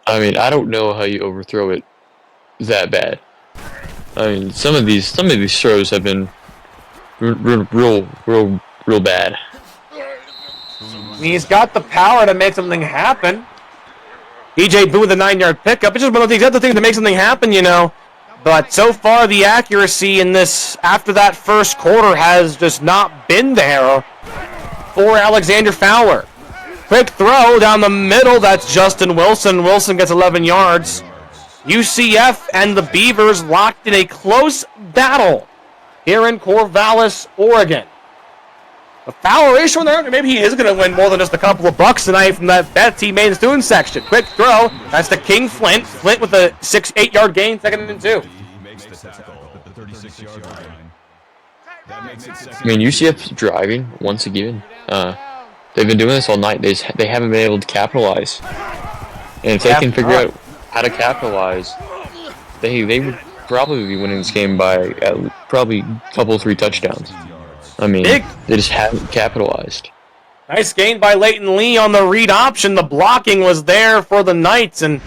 I mean, I don't know how you overthrow it that bad. I mean, some of these throws have been real bad. He's got the power to make something happen. DJ Boone with a 9-yard pickup. It's just one of these other things to make something happen, But so far, the accuracy in this, after that first quarter, has just not been there for Alexander Fowler. Quick throw down the middle. That's Justin Wilson. Wilson gets 11 yards. UCF and the Beavers locked in a close battle here in Corvallis, Oregon. The Fowler is showing there. Maybe he is going to win more than just a couple of bucks tonight from that bet team main student section. Quick throw. That's to King Flint. Flint with a 8-yard gain, 2nd and 2. I mean, UCF's driving once again. They've been doing this all night. They haven't been able to capitalize. And if they can figure out how to capitalize, they would probably be winning this game by probably a couple, 3 touchdowns. I mean, they just haven't capitalized. Nice gain by Leighton Lee on the read option. The blocking was there for the Knights, and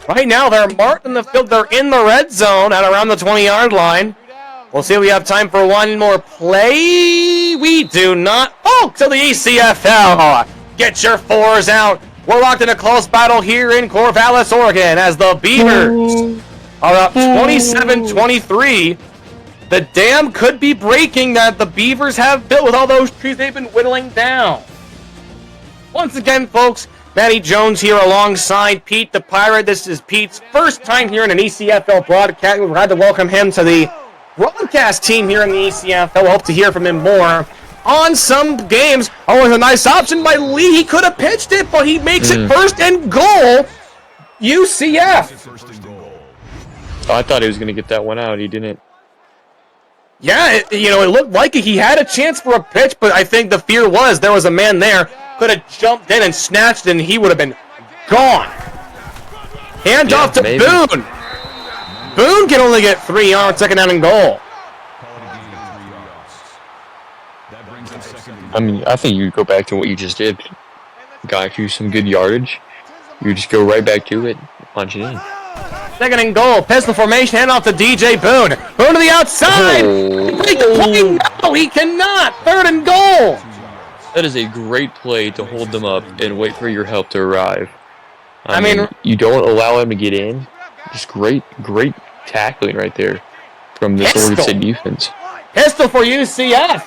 right now they're marked in the field. They're in the red zone at around the 20-yard line. We'll see if we have time for one more play. We do not. Oh, to the ECFL. Get your 4s out. We're locked in a close battle here in Corvallis, Oregon, as the Beavers are up 27-23. The dam could be breaking that the Beavers have built with all those trees they've been whittling down. Once again, folks, Matty Jones here alongside Pete the Pirate. This is Pete's first time here in an ECFL broadcast. We're glad to welcome him to the broadcast team here in the ECFL. We'll hope to hear from him more on some games. Oh, it's a nice option by Lee. He could have pitched it, but he makes it 1st and goal. UCF. Oh, I thought he was going to get that one out. He didn't. Yeah, it looked like he had a chance for a pitch, but I think the fear was there was a man there. Could have jumped in and snatched it, and he would have been gone. Hand off to Boone. Boone can only get 3 yards, 2nd down and goal. I mean, I think you go back to what you just did. Got you some good yardage. You just go right back to it, punch it in. 2nd and goal. Pistol formation. Hand off to DJ Boone. Boone to the outside. Break the play. No, he cannot. 3rd and goal. That is a great play to hold them up and wait for your help to arrive. I mean, you don't allow him to get in. Just great tackling right there from this Oregon State defense. Pistol for UCF.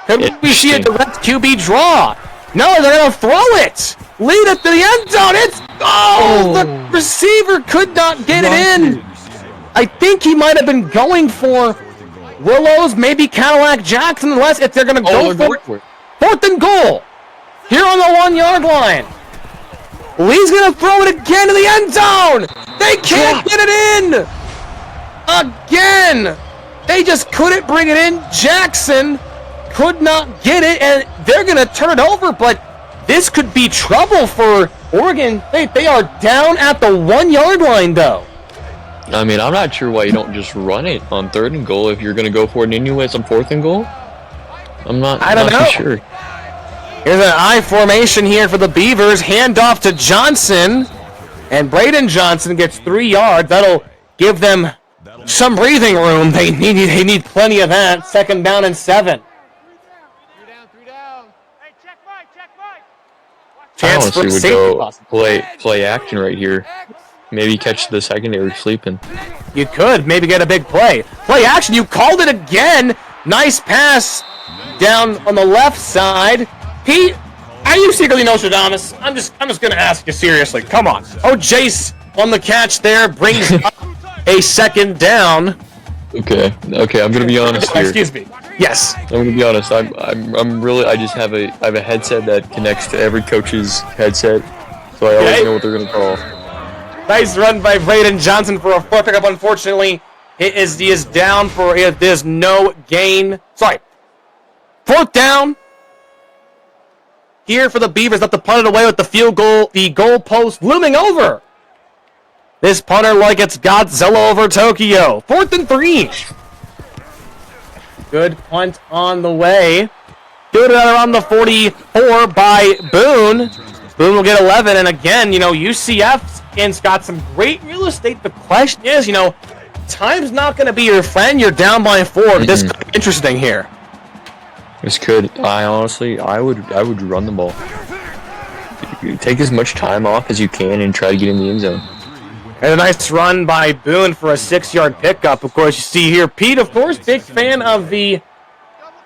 Could we see a direct QB draw? No, they're going to throw it. Lead it to the end zone. The receiver could not get it in. I think he might have been going for Willows, maybe Cadillac Jackson, unless if they're going to go for 4th and goal. Here on the 1-yard line. Lee's going to throw it again to the end zone. They can't get it in. Again. They just couldn't bring it in. Jackson could not get it, and they're going to turn it over, but this could be trouble for Oregon. They are down at the 1 yard line, though. I mean, I'm not sure why you don't just run it on 3rd and goal if you're going to go for it anyways on 4th and goal. I'm not too sure. Here's an I formation here for the Beavers. Handoff to Johnson, and Braden Johnson gets 3 yards. That'll give them some breathing room. They need plenty of that. 2nd down and 7. I honestly would go play action right here. Maybe catch the secondary sleeping. You could maybe get a big play. Play action. You called it again. Nice pass down on the left side. Pete, are you secretly Nostradamus? I'm just gonna ask you seriously. Come on. Oh, Jace on the catch there brings up a 2nd down. Okay. I'm gonna be honest here. Excuse me. Yes. I'm gonna be honest. I'm really. I just have a headset that connects to every coach's headset, so I always know what they're gonna call. Nice run by Braden Johnson for a 4 pickup. Unfortunately, he is down for it. There's no gain. Sorry. 4th down. Here for the Beavers, up to punt it away with the field goal. The goal post looming over. This punter like it's Godzilla over Tokyo. 4th and 3. Good punt on the way. Good around the 44 by Boone. Boone will get 11, and again, UCF's got some great real estate. The question is, time's not going to be your friend. You're down by 4. This could be interesting here. This could. I would run the ball. You take as much time off as you can and try to get in the end zone. And a nice run by Boone for a 6-yard pickup. Of course, you see here Pete, of course, big fan of the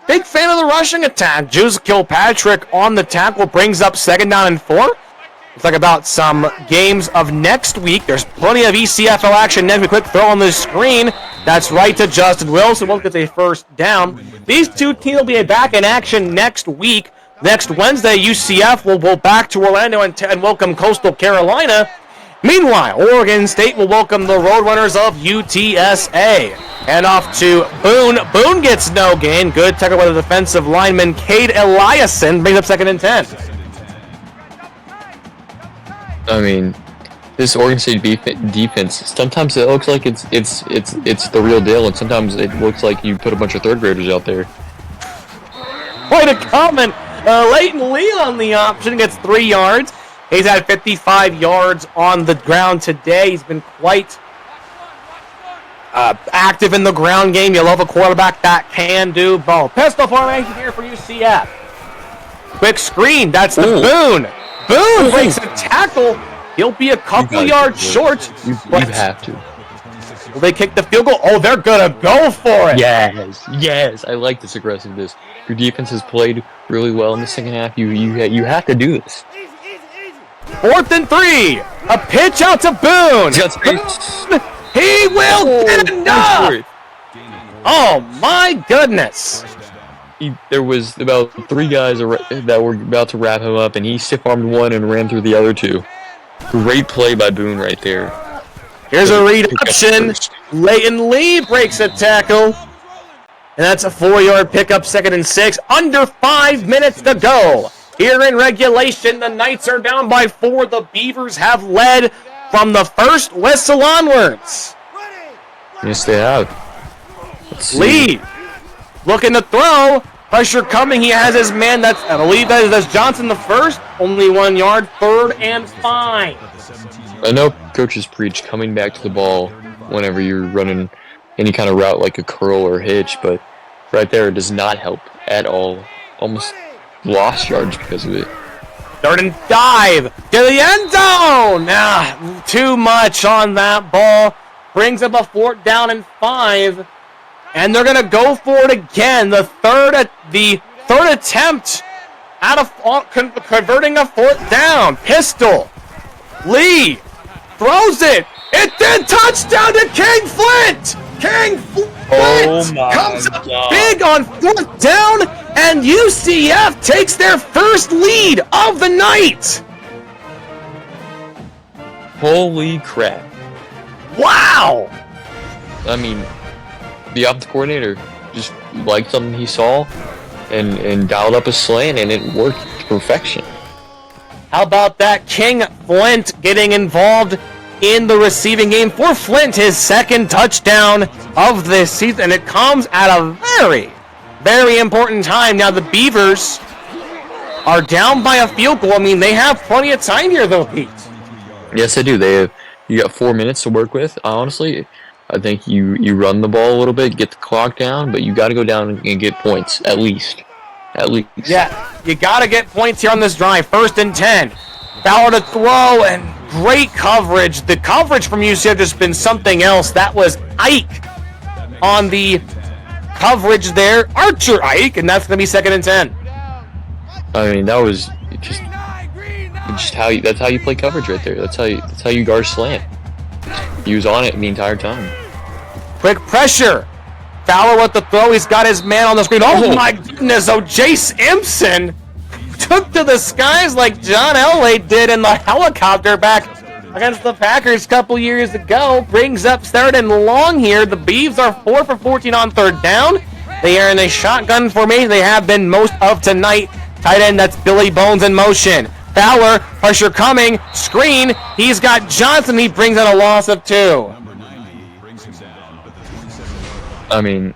rushing attack. Juice Kilpatrick on the tackle brings up 2nd down and 4. Let's talk about some games of next week. There's plenty of ECFL action next week. Quick throw on the screen. That's right to Justin Wilson. Will get a 1st down. These two teams will be back in action next week. Next Wednesday, UCF will go back to Orlando and welcome Coastal Carolina. Meanwhile, Oregon State will welcome the Roadrunners of UTSA. And off to Boone. Boone gets no gain. Good tackle by the defensive lineman, Cade Eliason. Brings up 2nd and 10. I mean, this Oregon State defense, sometimes it looks like it's the real deal, and sometimes it looks like you put a bunch of 3rd graders out there. Quite a comment. Leighton Lee on the option gets 3 yards. He's had 55 yards on the ground today. He's been quite active in the ground game. You love a quarterback that can do both. Pistol formation here for UCF. Quick screen. That's the Boone. Boone breaks a tackle. He'll be a couple yards short. You have to. Will they kick the field goal? Oh, they're going to go for it. Yes. I like this aggressiveness. Your defense has played really well in the second half. You have to do this. 4th and 3. A pitch out to Boone. He will get enough. Oh, my goodness. There was about 3 guys that were about to wrap him up, and he stiff-armed one and ran through the other 2. Great play by Boone right there. Here's a read option. Leighton Lee breaks a tackle. And that's a 4-yard pickup, 2nd and 6. Under 5 minutes to go. Here in regulation, the Knights are down by 4. The Beavers have led from the first whistle onwards. Yes, they have. Lee looking to throw. Pressure coming. He has his man. I believe that's Johnson the first. Only 1 yard. 3rd and 5. I know coaches preach coming back to the ball whenever you're running any kind of route like a curl or hitch, but right there it does not help at all. Almost lost yards because of it. 3rd and 5 to the end zone. Too much on that ball. Brings up a 4th down and 5. And they're going to go for it again. The third attempt out of converting a 4th down. Pistol. Lee throws it. It did. Touchdown to King Flint. King Flint comes up big on 4th down, and UCF takes their first lead of the night. Holy crap. Wow. I mean, the offensive coordinator just liked something he saw, and dialed up a slant, and it worked to perfection. How about that? King Flint getting involved in the receiving game for Flint, his second touchdown of this season, and it comes at a very, very important time. Now the Beavers are down by a field goal. I mean, they have plenty of time here, though, Pete. Yes, they do. You got 4 minutes to work with. Honestly, I think you run the ball a little bit, get the clock down, but you got to go down and get points at least. At least. Yeah, you got to get points here on this drive. 1st and 10. Fowler to throw, and great coverage. The coverage from UCF just been something else. That was Ike on the coverage there. Archer Ike, and that's going to be 2nd and 10. I mean, that was just that's how you play coverage right there. That's how you guard slant. He was on it the entire time. Quick pressure. Fowler with the throw. He's got his man on the screen. Oh my goodness. Oh, Jace Impson took to the skies like John Elway did in the helicopter back against the Packers a couple years ago. Brings up 3rd and long here. The Beavs are 4 for 14 on 3rd down. They are in a shotgun formation. They have been most of tonight. Tight end, that's Billy Bones in motion. Fowler, pressure coming, screen. He's got Johnson. He brings out a loss of 2. I mean,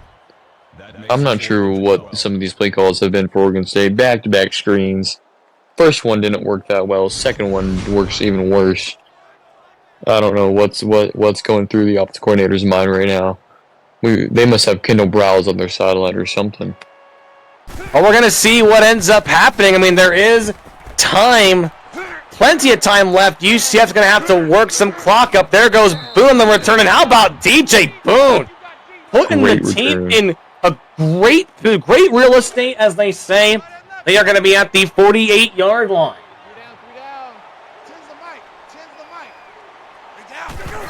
I'm not sure what some of these play calls have been for Oregon State. Back-to-back screens. First one didn't work that well. Second one works even worse. I don't know what's going through the offensive coordinator's mind right now. They must have Kendall Browse on their sideline or something. Well, we're going to see what ends up happening. I mean, there is time, plenty of time left. UCF's going to have to work some clock up. There goes Boone, the return. And how about DJ Boone? Putting the team in a great real estate, as they say. They are going to be at the 48-yard line.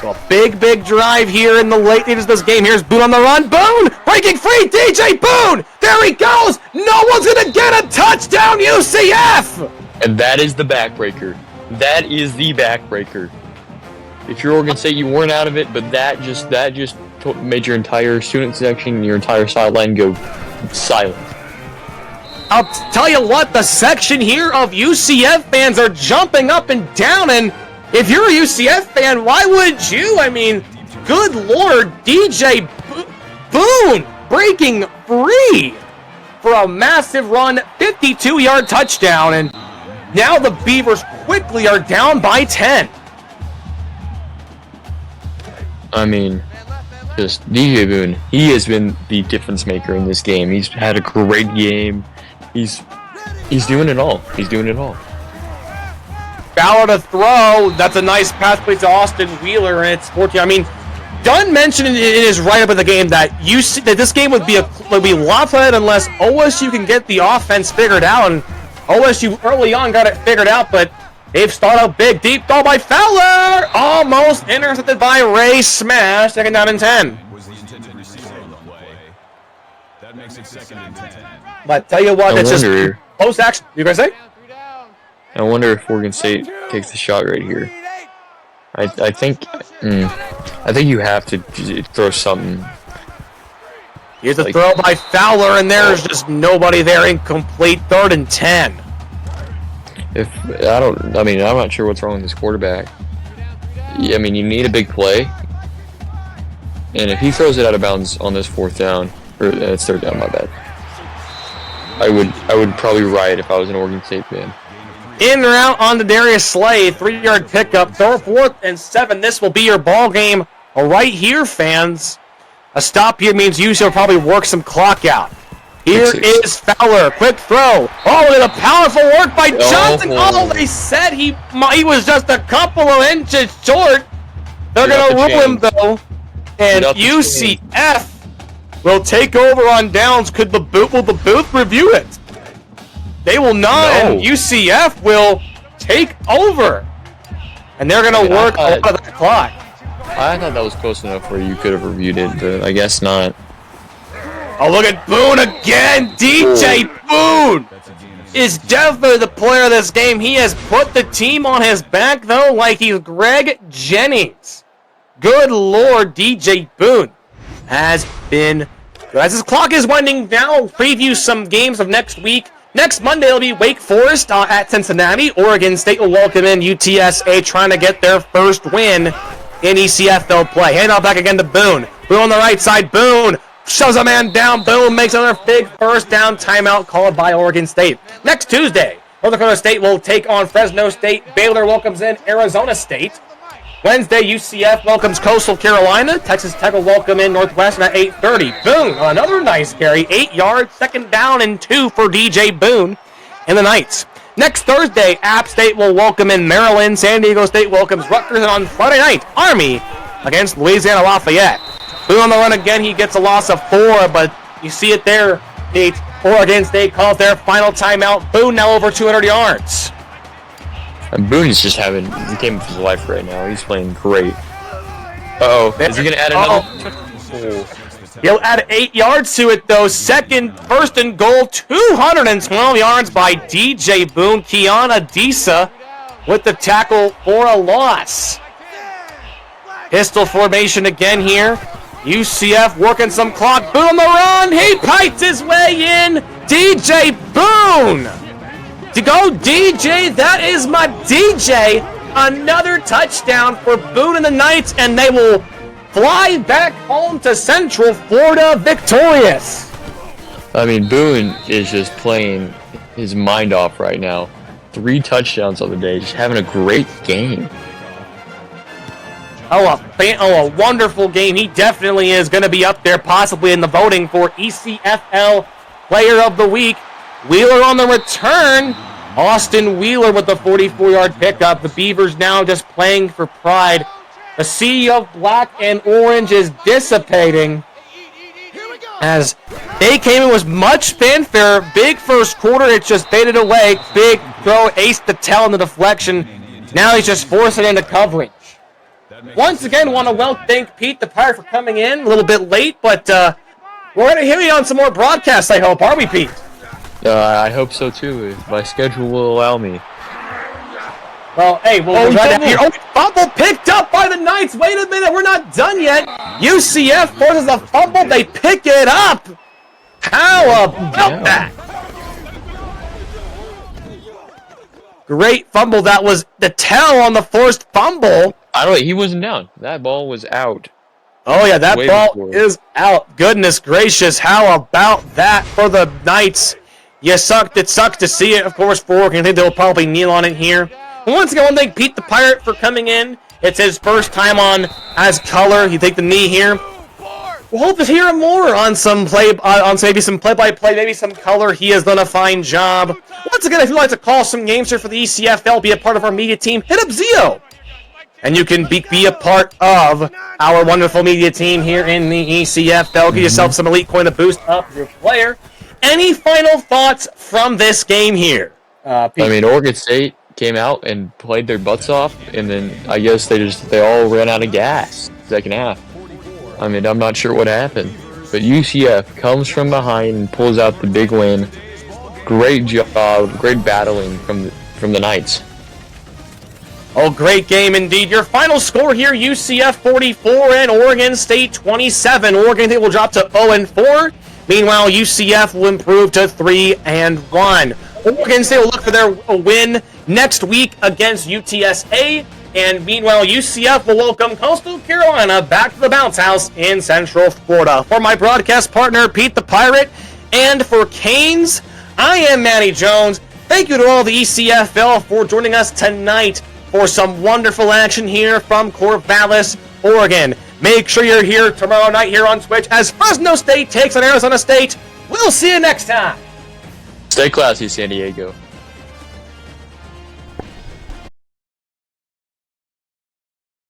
So a big drive here in the late stages of this game. Here's Boone on the run. Boone breaking free. DJ Boone. There he goes. No one's going to get a touchdown, UCF. And that is the backbreaker. That is the backbreaker. If you're Oregon State, you weren't out of it, but that just made your entire student section and your entire sideline go silent. I'll tell you what, the section here of UCF fans are jumping up and down, and if you're a UCF fan, why would you? I mean, good Lord, DJ Boone breaking free for a massive run, 52-yard touchdown, and now the Beavers quickly are down by 10. I mean, just DJ Boone, he has been the difference maker in this game. He's had a great game. He's doing it all. He's doing it all. Fowler to throw. That's a nice pass play to Austin Wheeler, and it's 14. I mean, Dunn mentioned in his write-up of the game that this game would be lopsided unless OSU can get the offense figured out, and OSU early on got it figured out, but they've started out big. Deep throw by Fowler. Almost intercepted by Ray Smash. 2nd down and 10. That makes it 2nd and 10. But tell you what, it's just post-action. You guys say? I wonder if Oregon State takes the shot right here. I think you have to throw something. Here's a throw by Fowler, and there's just nobody there. Incomplete. 3rd and 10. I'm not sure what's wrong with this quarterback. I mean, you need a big play, and if he throws it out of bounds on this 4th down, or it's 3rd down, my bad. I would probably riot if I was an Oregon State fan. In route on to Darius Slay, 3-yard pickup. 4th and 7. This will be your ball game right here, fans. A stop here means UCF will probably work some clock out. Here is Fowler. Quick throw. Oh, and a powerful work by Johnson. Oh, they said he was just a couple of inches short. They're going to rule him, though. And UCF will take over on downs. Will the booth review it? They will not, and UCF will take over. And they're going to work out of the clock. I thought that was close enough where you could have reviewed it, but I guess not. Oh, look at Boone again. DJ Boone is definitely the player of this game. He has put the team on his back, though, like he's Greg Jennings. Good Lord, DJ Boone has been So as this clock is winding down, I'll preview some games of next week. Next Monday, it'll be Wake Forest at Cincinnati. Oregon State will welcome in UTSA, trying to get their first win in ECFL play. Hand off back again to Boone. Boone on the right side. Boone shoves a man down. Boone makes another big first down timeout called by Oregon State. Next Tuesday, North Dakota State will take on Fresno State. Baylor welcomes in Arizona State. Wednesday, UCF welcomes Coastal Carolina. Texas Tech will welcome in Northwestern at 8:30. Boone, another nice carry. 8 yards, second down and 2 for DJ Boone in the Knights. Next Thursday, App State will welcome in Maryland. San Diego State welcomes Rutgers. And on Friday night, Army against Louisiana Lafayette. Boone on the run again. He gets a loss of 4, but you see it there, Pete. Oregon State calls their final timeout. Boone now over 200 yards. And Boone is just having the game of his life right now. He's playing great. Uh-oh. Is he going to add another? He'll add 8 yards to it, though. First and goal, 212 yards by DJ Boone. Kiana Disa with the tackle for a loss. Pistol formation again here. UCF working some clock. Boone on the run. He pipes his way in. DJ Boone. To go DJ, that is my DJ. Another touchdown for Boone and the Knights, and they will fly back home to Central Florida victorious. I mean, Boone is just playing his mind off right now. 3 touchdowns on the day, just having a great game. A wonderful game. He definitely is going to be up there, possibly in the voting for ECFL Player of the Week. Wheeler on the return. Austin Wheeler with the 44-yard pickup. The Beavers now just playing for pride. The sea of black and orange is dissipating as they came in with much fanfare. Big first quarter, it just faded away. Big throw, ace the tail in the deflection. Now he's just forcing into coverage. Once again, want to thank Pete the Pirate for coming in a little bit late, but we're going to hear you on some more broadcasts, I hope. Are we, Pete? I hope so, too, if my schedule will allow me. Well, hey, fumble picked up by the Knights. Wait a minute, we're not done yet. UCF forces a fumble. They pick it up. How about that? Great fumble. That was the tell on the forced fumble. I don't know, he wasn't down. That ball was out. Oh, yeah, that ball is out. Goodness gracious, how about that for the Knights? It sucked to see it, of course, for Oregon. I think they'll probably kneel on it here. And once again, I want to thank Pete the Pirate for coming in. It's his first time on as color. He take the knee here. We'll hope to hear more on some maybe some play-by-play, maybe some color. He has done a fine job. Once again, if you'd like to call some games here for the ECFL, be a part of our media team, hit up Zio. And you can be a part of our wonderful media team here in the ECFL. Get yourself some elite coin to boost up your player. Any final thoughts from this game here? I mean, Oregon State came out and played their butts off, and then I guess they all ran out of gas second half. I mean, I'm not sure what happened, but UCF comes from behind and pulls out the big win. Great job, great battling from the Knights. Oh, great game indeed. Your final score here, UCF 44 and Oregon State 27. Oregon State will drop to 0-4. Meanwhile, UCF will improve to 3-1. Oregon State will look for their win next week against UTSA. And meanwhile, UCF will welcome Coastal Carolina back to the bounce house in Central Florida. For my broadcast partner, Pete the Pirate, and for Canes, I am Manny Jones. Thank you to all the ECFL for joining us tonight for some wonderful action here from Corvallis, Oregon. Make sure you're here tomorrow night here on Twitch as Fresno State takes on Arizona State. We'll see you next time. Stay classy, San Diego.